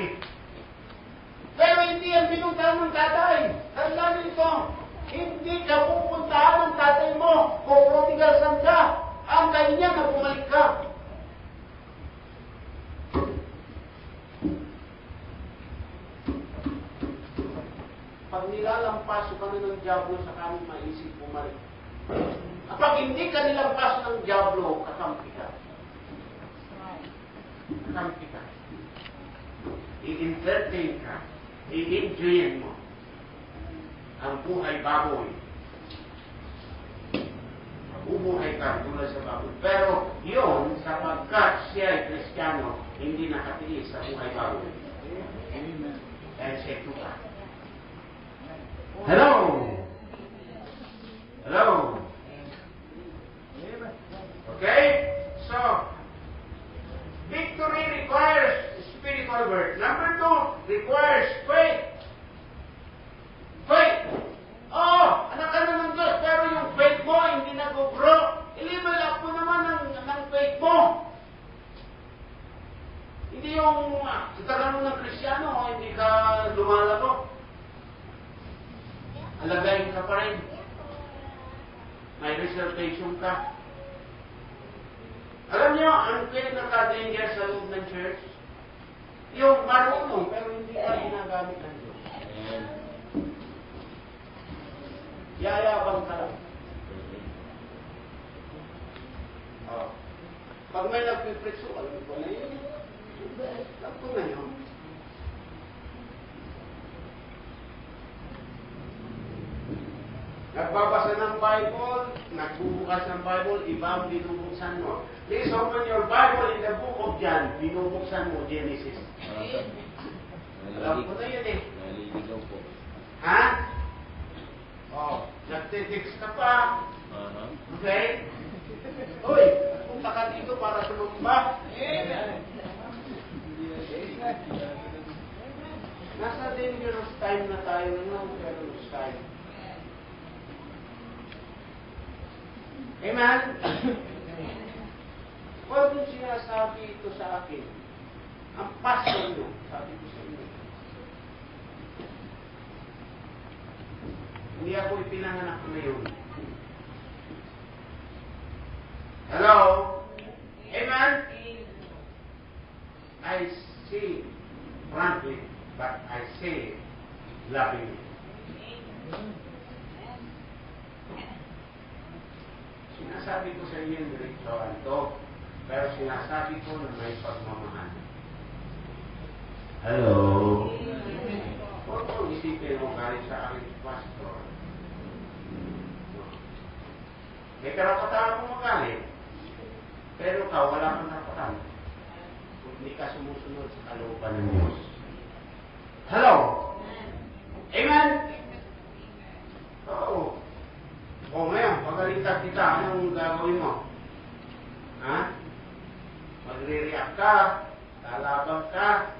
Pero hindi yan pinuntahan ng tatay. Tandaan ito, hindi ka pupuntahan ng tatay mo kung prodigal son ka. Ang kanya na bumalik ka. Pag nilalampaso ka na ng Diablo sa kami maisip bumalik. Kapag hindi ka nilampaso ng Diablo, kakampi ka. Kakampi ka. I-entertain ka. I-enjoyin mo ang buhay baboy. Mabubuhay ka tulad sa baboy. Pero yun, sapagkat siya ay Kristiyano, hindi nakatiis sa buhay baboy. Dahil siya tuka. Hello! Hello! Okay? So, victory requires spiritual birth. Number 2, requires faith. Faith. Oh, anak ka na ng Diyos, pero yung faith mo hindi nag-grow. I-level up mo naman ng faith mo. Hindi yung tagal mo ng Kristiyano, hindi ka lumalago. Alagayin ka pa rin. May reservation ka. Alam niyo, ang pinaka-danger sa loob ng church, yung marunong, pero hindi ka ginagamit ng Diyos. Yayabang ka lang. Oh. Pag may nagpipritso, alam ko na yun. Alam ko na yun. Nagbabasa ng Bible, nagbubukas ng Bible, iba ang binubuksan mo. Please open your Bible in the book of John. Binubuksan mo, Genesis. Alam ko na yun Naliligaw po. Ha? Oh, nagtitext ka pa. Okay? Uy, punta ka dito para tumumba. Nasa dangerous time na tayo ngayon, dangerous time. Amen? Huwag nyo sinasabi ito sa akin. Ang pastor nyo, sabi ko sa inyo. Hindi ako ipinanganak ngayon. Hello? Amen? I say frankly, but I say lovingly. Sinasabi ko sa inyo yung direktoran to, pero sinasabi ko na may pagmamahal. Hello? Huwag mo isipin mo galing sa aking pastor. May karapatan akong magalit, pero ka wala kang karapatan kung hindi ka sumusunod sa kalooban ng Diyos. Hello? Amen? Oo. O ngayon, pagalitan kita, anong gagawin mo? Ha? Magre-react ka, lalabang ka,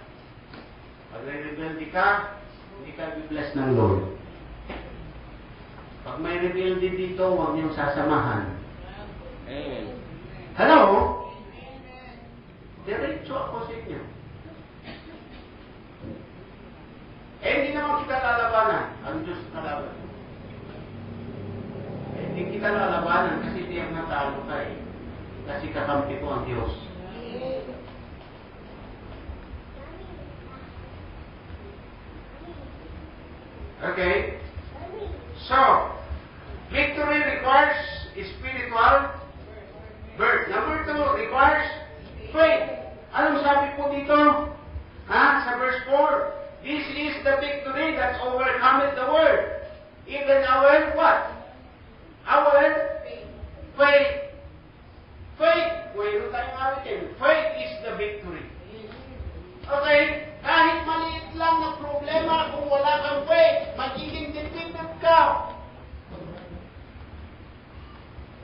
magre-rebelde ka, hindi ka i-bless ng Lord. Pag may rebelde dito, huwag niyong sasamahan. Amen. Hello? Diretso ako sa inyo. Hindi naman kita lalabanan. Ang Diyos kalaban. Hindi kita lalabanan kasi di ang natalo ka eh. Kasi kakampi ko ang Diyos. Okay? So, victory requires spiritual birth. Number 2 requires faith. Anong sabi po dito? Sa verse 4. This is the victory that overcometh the world. Even our what? Our faith. Faith. Mayroon tayong awitin. Faith is the victory. Okay? Kahit maliit lang na problema, kung wala kang faith, magiging dependent ka.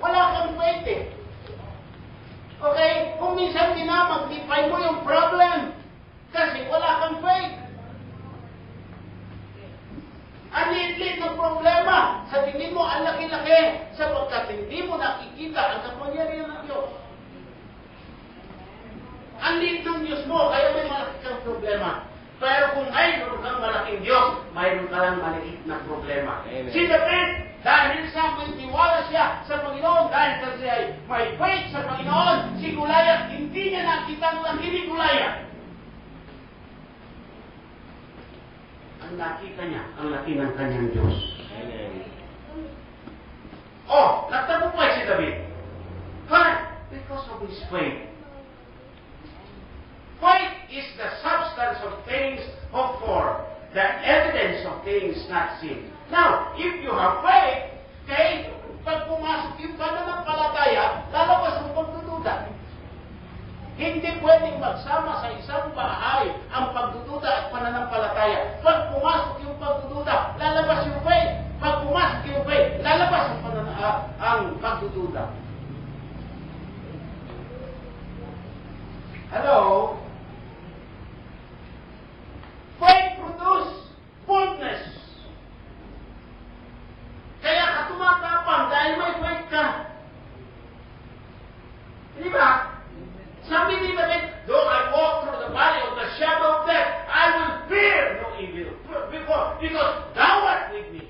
Wala kang faith eh. Okay? Kung minsan dinamagnify mo yung problem, Sa tingin mo, ang laki-laki, sapagkat hindi mo nakikita ang kapangyarihan ng Diyos. Ang liit ng Diyos mo, kaya may malaki kang problema. Pero kung mayroon kang malaking Diyos, mayroon ka lang maliit na problema. Amen. Si David, dahil sa may tiwala siya sa Panginoon, dahil sa siya ay may faith sa Panginoon, si Goliath, hindi niya nakita ang laki ni Goliath. Ang nakita niya, ang laki ng kanyang Diyos. Amen. Oh, nagtagumpay si David. Why? Because of his faith. Faith is the substance of things hoped for, the evidence of things not seen. Now, if you have faith, okay, pag pumasok yung pananampalataya, lalabas ang pagdududa. Hindi pwedeng magsama sa isang bahay ang pagdududa at pananampalataya. Pag pumasok yung pagdududa, lalabas yung faith. Pag pumasok yung faith, lalabas ang pagdududa. Hello? Faith produce boldness. Kaya ka tumatapang dahil may faith ka. Di ba? Sabi ni David, though I walk through the valley of the shadow of death, I will fear no evil. Because thou art with me.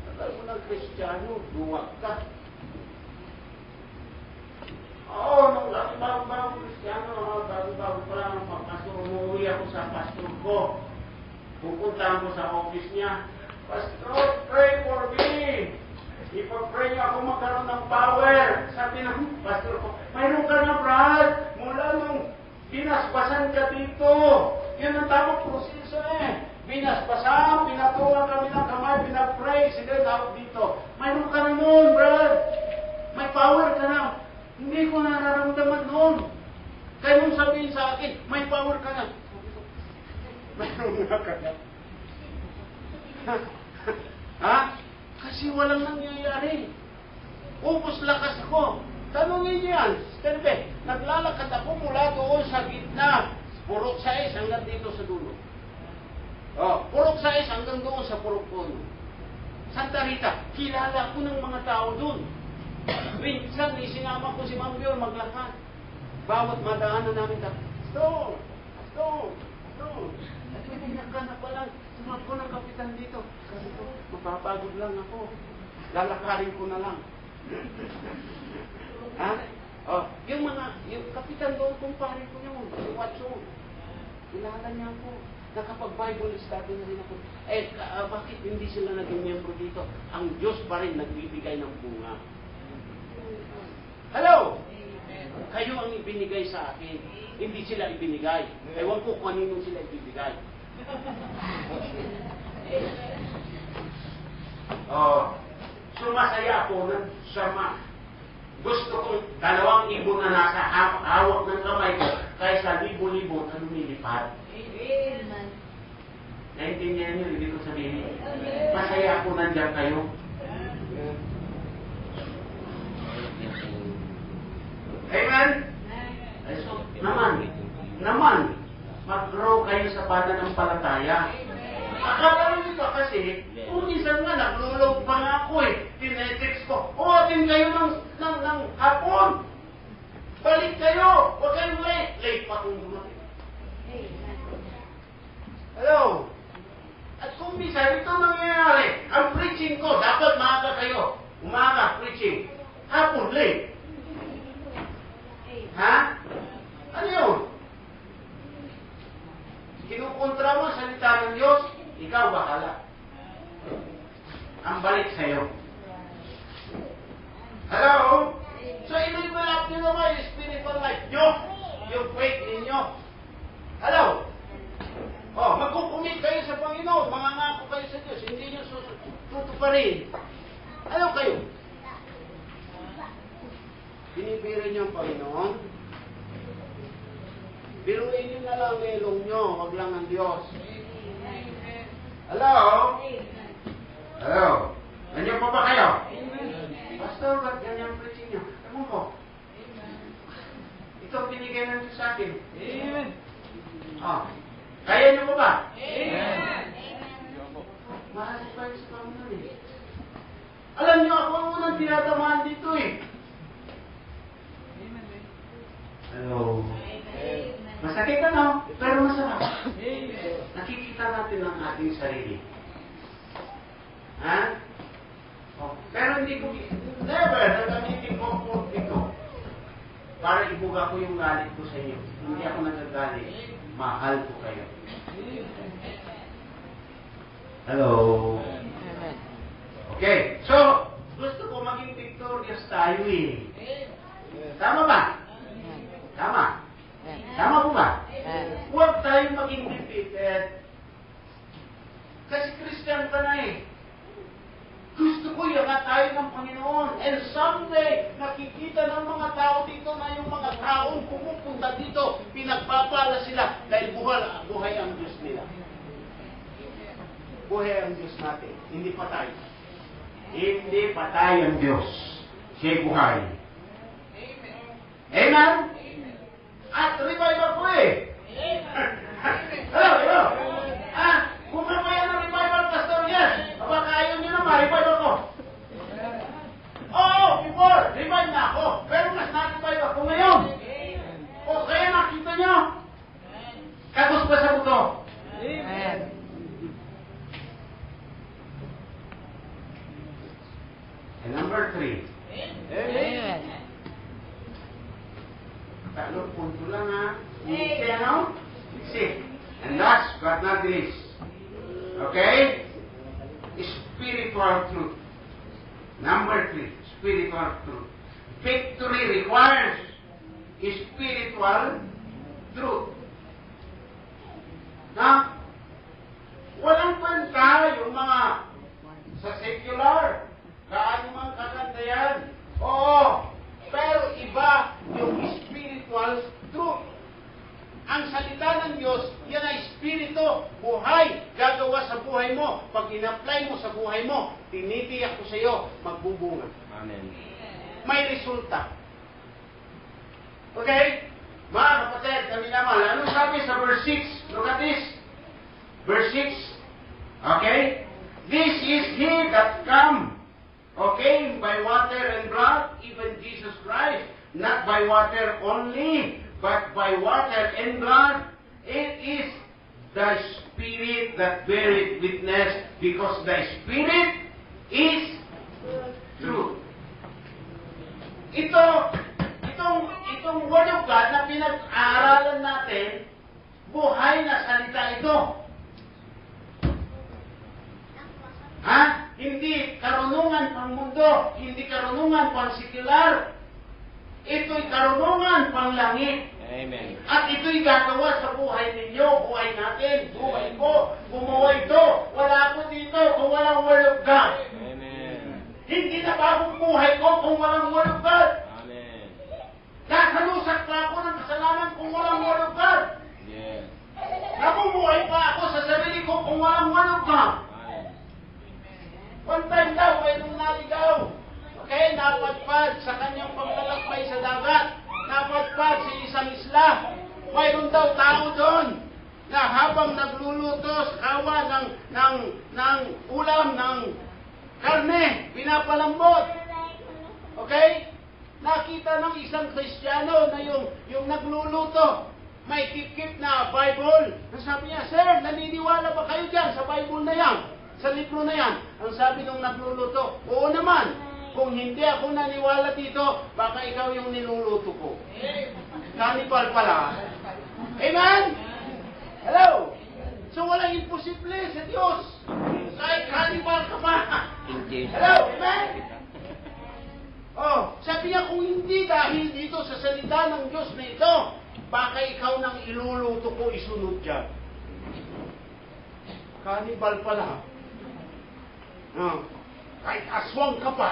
Tagal mo ng Kristiyano, duwag ka. Oo, nung bago Kristiyano, bago pa lang ang pastor, umuwi ako sa pastor ko. Pupuntahan ko sa office niya. Pastor, pray for me. Ipag-pray niya ako magkaroon ng power. Sabi ng pastor ko, mayroon ka na, Brad. Mula nung binasbasan ka dito. Yun ang tamang proseso eh. Binasbasan, pinatuwa kami ng kamay, pinag-pray. Sige, dapat dito. Mayroon ka na noon, Brad. May power ka na. Hindi ko nararamdaman noon. Kaya nung sabihin sa akin, may power ka na. Mayroon nga ka na. Ha? Kasi walang nangyayari. Ubus lakas ako. Tanungin niyo yan. Siyempre, naglalakad ako mula doon sa gitna. Purok 6 hanggang dito sa dulo. Oh, Purok 6 hanggang doon sa Purok 1. Santa Rita, kilala ko ng mga tao doon. Minsan, isinama ko si Ma'am Bior maglakad. Bawat madaanan namin, Pastor! Pinagkan na pa lang, sumap ko ng kapitan dito. Sabi ko, mapapagod lang ako. Lalakarin ko na lang. Ha? Oh, yung kapitan doon, kumpare ko yun, si Watson. Kilala niya ako. Nakapag-Bible study na rin ako. Bakit hindi sila naging miyembro dito? Ang Diyos pa rin nagbibigay ng bunga. Hello? Kayo ang ibinigay sa akin. Hindi sila ibinigay. Ewan ko kung anino sila ibinigay. Sumasaya ako ng sama. Gusto kong 2 ibon na nasa hawak ng kamay ko kaysa libo-libo na lumilipad. Amen. Naintindihan niyo, hindi ko sabihin. Masaya ako nandiyan kayo. Amen? So, naman, mag-grow kayo sa pananampalataya. Akala nyo ba kasi, kung minsan nga, naglulog pa nga ako tinetext ko, atin kayo ng hapon. Balik kayo, huwag kayong late. Late pa kung dumating. Hello? At kung minsan, ito nangyayari, ang preaching ko, dapat maaga kayo. Umaga, preaching. Hapon, late. Ha? Ano yun? Kinukontra mo ang salita ng Diyos, ikaw bahala. Ang balik sa'yo. Hello? So, i-develop nyo naman yung spiritual life nyo, yung faith ninyo. Hello? Oh, magkukumit kayo sa Panginoon, mangangako kayo sa Diyos, hindi nyo tutuparin. Ano kayo? Binibiro niyo ang Panginoon. Biruin niyo na lang melong niyo, wag lang ang Diyos. Hello? Hello? Nandiyan pa ba kayo? Pastor, ba't ganyan preaching niyo? Ewan ko. Ito binigay ng Diyos sa akin. Amen. Oh. Kaya niyo ba? Amen. Mahal pa yung sa Panginoon eh. Alam niyo, ako ang unang tinatamaan dito eh. Hello. Masakit ano? Pero masarap. Nakikita natin ang ating sarili. Ha? Oh. Pero hindi ko, never nagamitin ko ang pork ito para ibuga ko yung galit ko sa inyo. Hindi ako nagagalit. Mahal ko kayo. Hello. Okay. So, gusto ko maging victorious tayo eh. Tama ba? Tama. Tama po ba? Huwag tayong maging defeated. Kasi Christian ka na eh. Gusto ko yaga tayo ng Panginoon. And someday, nakikita ng mga tao dito na yung mga taong pumupunta dito, pinagpapala sila dahil buhay ang Diyos nila. Buhay ang Diyos natin. Hindi patay. Hindi patay ang Diyos. Siya'y buhay. Amen? At revival ko eh. Hello. Kung mamaya na revival, Pastor, yes. Baka ayaw nyo na ma-revival ko. Oo, before, revive na ako. Pero mas na-revive ako ngayon. O, kaya nakita nyo. Kagos pa sa buto. Amen. And number 3. Amen. Tatlong punto lang ha. Hindi ano? Six. And last but not least. Okay? Spiritual truth. Number 3. Spiritual truth. Victory requires spiritual truth. Na? Walang kwenta yung mga sa secular. Gaano man kaganda yan. Oo. Pero iba yung spiritual truth. Ang salita ng Diyos, yan ay spirito, buhay, gagawa sa buhay mo. Pag in-apply mo sa buhay mo, tinitiyak ko sa iyo, magbubunga. Amen. May resulta. Okay? Mga kapatid, kami naman, ano sabi sa verse 6? Look at this. Verse 6. Okay? This is he that come. Okay? By water and blood, even Jesus Christ. Not by water only, but by water and blood. It is the Spirit that beareth witness, because the Spirit is truth. Itong Word of God na pinag-aaralan natin, buhay na salita ito. Ha? Hindi karunungan pang mundo, hindi karunungan pang sekular. Ito'y karunungan pang langit. Amen. At ito'y gagawa sa buhay ninyo, buhay natin, buhay ko, gumawa ito. Wala ako dito kung walang Word of God. Amen. Hindi na bagong buhay ko kung walang Word of God. Amen. Nakalusak pa ako ng kasalanan kung walang Word of God. Yes. Nabubuhay pa ako sa sarili ko kung walang Word of God. Amen. One time daw, mayroong naligaw. Okay, napadpad sa kanyang paglalakbay sa dagat. Napadpad sa isang isla. Mayroon daw tao doon na habang nagluluto sa kawa ng ulam, ng karne, pinapalambot. Okay? Nakita ng isang Kristiyano na yung nagluluto. May kip-kip na Bible. Sabi niya, Sir, naniniwala ba kayo dyan sa Bible na yan? Sa libro na yan? Ang sabi nung nagluluto, oo naman. Kung hindi ako naniwala dito, baka ikaw yung niluluto ko. Cannibal pala. Amen? Hello? So walang imposible sa Diyos. Kahit cannibal ka pa. Hello? Amen? Oh, sabi niya, kung hindi dahil dito sa salita ng Diyos na ito, baka ikaw nang iluluto ko isunod dyan. Cannibal pala. Oh, kahit aswang ka pa.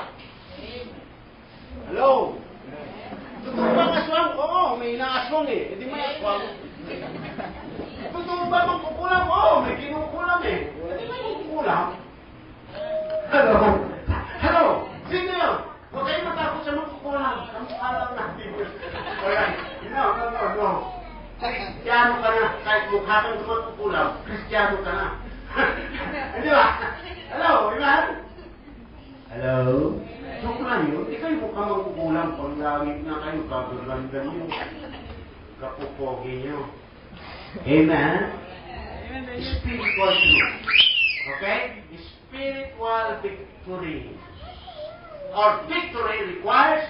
Hello? Totoo ba ang aswang? Oo, may inaaswang eh. Hindi may aswang. Totoo ba ang kukulam? Oo, may kinukulam eh. Hindi may kukulam. Hello? Hello? Sino yun? Huwag kayo matakot sa mga kukulam. Kamukha lang natin. Alright. You know, magkukulam, Kristiyano ka na. Di ba? Hello, Iman? Hello? Joke lang yun. Di kayo mukhang magkukulam pag langit na kayo, kagaganda nyo. Kapupogi nyo. Amen? Spiritual truth. Okay? Spiritual victory. Or victory requires,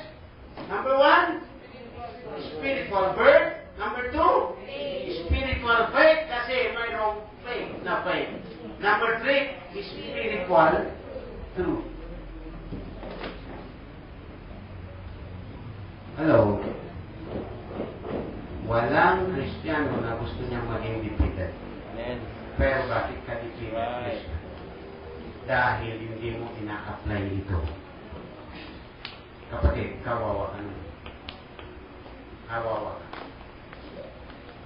number 1, spiritual birth. Number 2, spiritual faith kasi mayroong faith na faith. Number 3, spiritual truth. Hello? Walang Kristiyano na gusto niyang maging defeated. Amen. Pero bakit ka defeated, Kristiyano? Dahil hindi mo ina-apply ito. Kapatid, kawawa ka nun. Kawawa ka.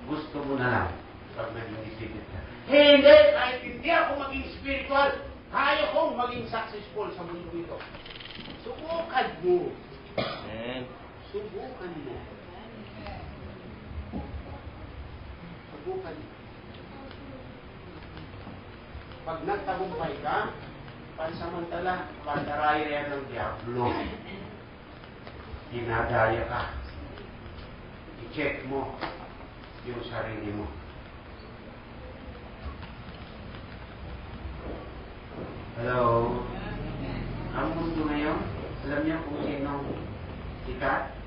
Gusto mo na lang pag naging defeated ka. Hindi! Kahit hindi ako maging spiritual, kaya kong maging successful sa mundo ito. Subukan mo. Amen. Subukan mo. Subukan mo. Pag nagtagumpay ka, pansamantala, pandaraya ng Diablo. Dinadaya ka. I-check mo yung sarili mo. Hello? Ang mundo ngayon, alam niyo kung sinong sikat?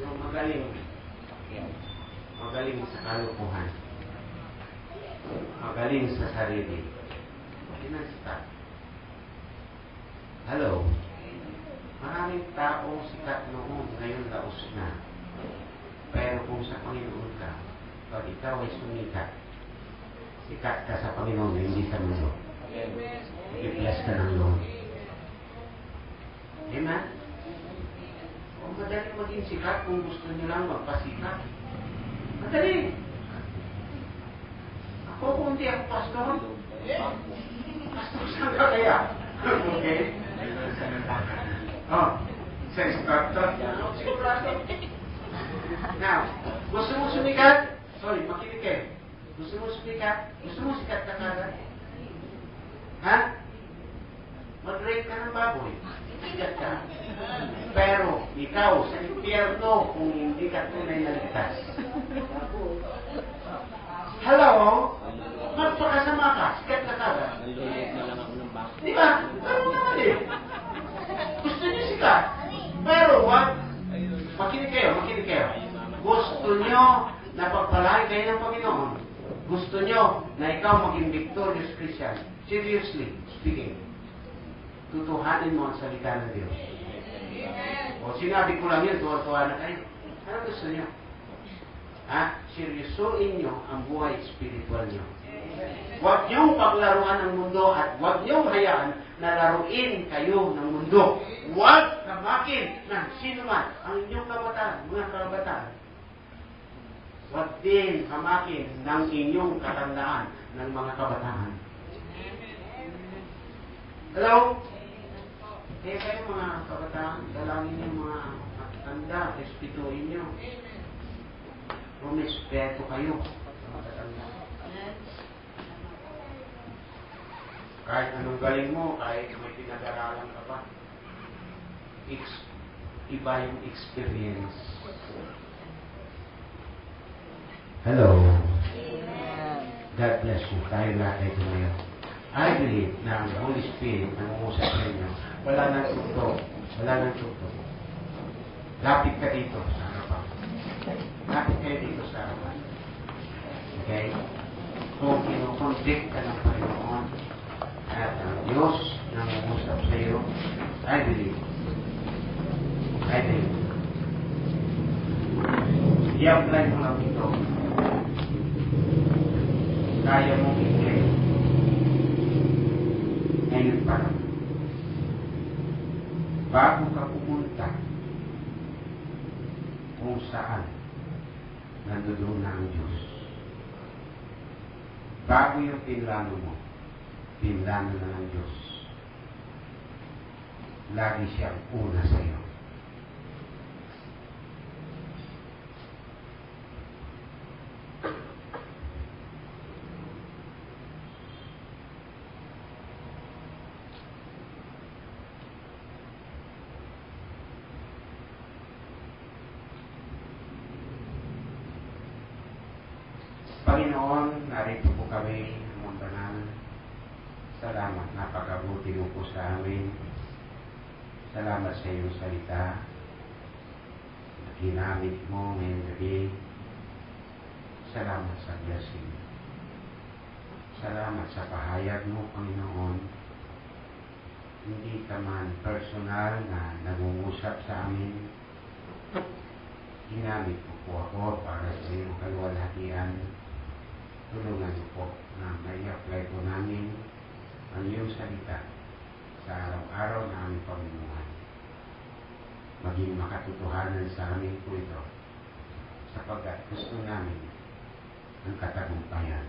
Yung magaling. Magaling sa kalupuhan. Magaling sa sarili. Yun ang sikat. Hello? Maraming tao sikat noon, ngayon laos na. Pero kung sa Panginoon ka, pag ikaw ay sumikat, sikat ka sa Panginoon, hindi sa mundo. I-bless ka ng Lord. Amen? O madali maging sikat kung gusto nyo lang magpasikat. Madali. Ako kung hindi ako pastor, pastor saan ka kaya? Okay? Oh, sa instructor. Sigurado. Now, gusto mo sumikat? Sorry, makinig kayo. Gusto mo sumikat? Gusto mo sikat ka kagad? Ha? Mag-rate ka ng baboy. Sikat ka. Pero, ikaw, sa impyerno, kung hindi ka tunay na ligtas. Hello? Magpakasama ka. Sikat ka kagad. Nalulot na lang ako ng bako. Di ba? Ano naman eh? Gusto niyo sikat. Pero, what? Makinig kayo. Gusto niyo na pagpalain kayo ng Panginoon. Gusto niyo na ikaw maging victorious Christian. Seriously speaking. Tutuhanin mo ang salita ng Diyos. O sinabi ko lang yun, tuwa-tuwa na kayo. Ano gusto niyo? Ha? Seryosoin niyo ang buhay spiritual niyo. Huwag niyong paglaruan ng mundo at huwag niyong hayaan na laruin kayo ng mundo. Huwag kamakin ng sino man ang inyong kabataan, mga kabataan. Huwag din kamakin ng inyong katandaan ng mga kabataan. Hello? Eh kayo mga kabataan, dalangin niyo mga katanda, respetuhin niyo. Rumispeto kayo sa mga katanda. Kahit anong galing mo, kahit may pinag-aralan ka pa, iba yung experience. Hello. God bless you. Tayo lahat ay tumayo. I believe na ang Holy Spirit nangungusap sa inyo. Wala nang tuto. Lapit ka dito sa harapan. Lapit kayo dito sa harapan. Okay? Kung kinukonvict ka ng Panginoon, at ang Diyos nangungusap sa iyo, I believe. I-apply mo lang ito. Kaya mong i-claim. Ngayon pa lang. Bago ka pumunta kung saan nandoon na ang Diyos. Bago yung pinlano mo, pinlano na ng Diyos. Lagi siyang una sa iyo. Panginoon, narito po kami, mga banal. Salamat, napakabuti mo po sa amin. Salamat sa iyong salita na ginamit mo ngayong gabi. Salamat sa blessing. Salamat sa pahayag mo, Panginoon. Hindi ka man personal na nangungusap sa amin. Ginamit mo po ako para sa iyong kaluwalhatian. Tulungan mo po na may-apply po namin ang iyong salita sa araw-araw na aming pamumuhay. Maging makatotohanan sa amin po ito sapagkat gusto namin ang katagumpayan.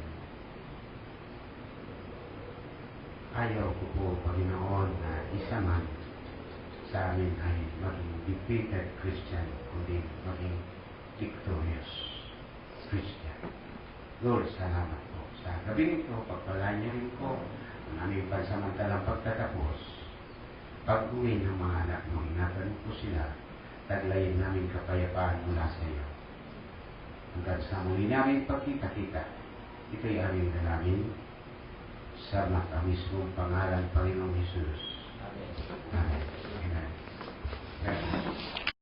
Ayaw ko po, Panginoon, na isa man sa amin ay maging defeated Christian, kundi maging victorious Christian. Lord, salamat po. Sa gabi ito, pagpalain niyo rin po ang aming pansamantalang pagtatapos. Pag-uwi ng mga anak mo, ingatan po sila, taglayin namin kapayapaan mula sa iyo. Hanggang sa muli namin pagkita-kita, ito'y aming dalangin sa mismong pangalan Panginoong Jesus. Amen. Amen. Amen.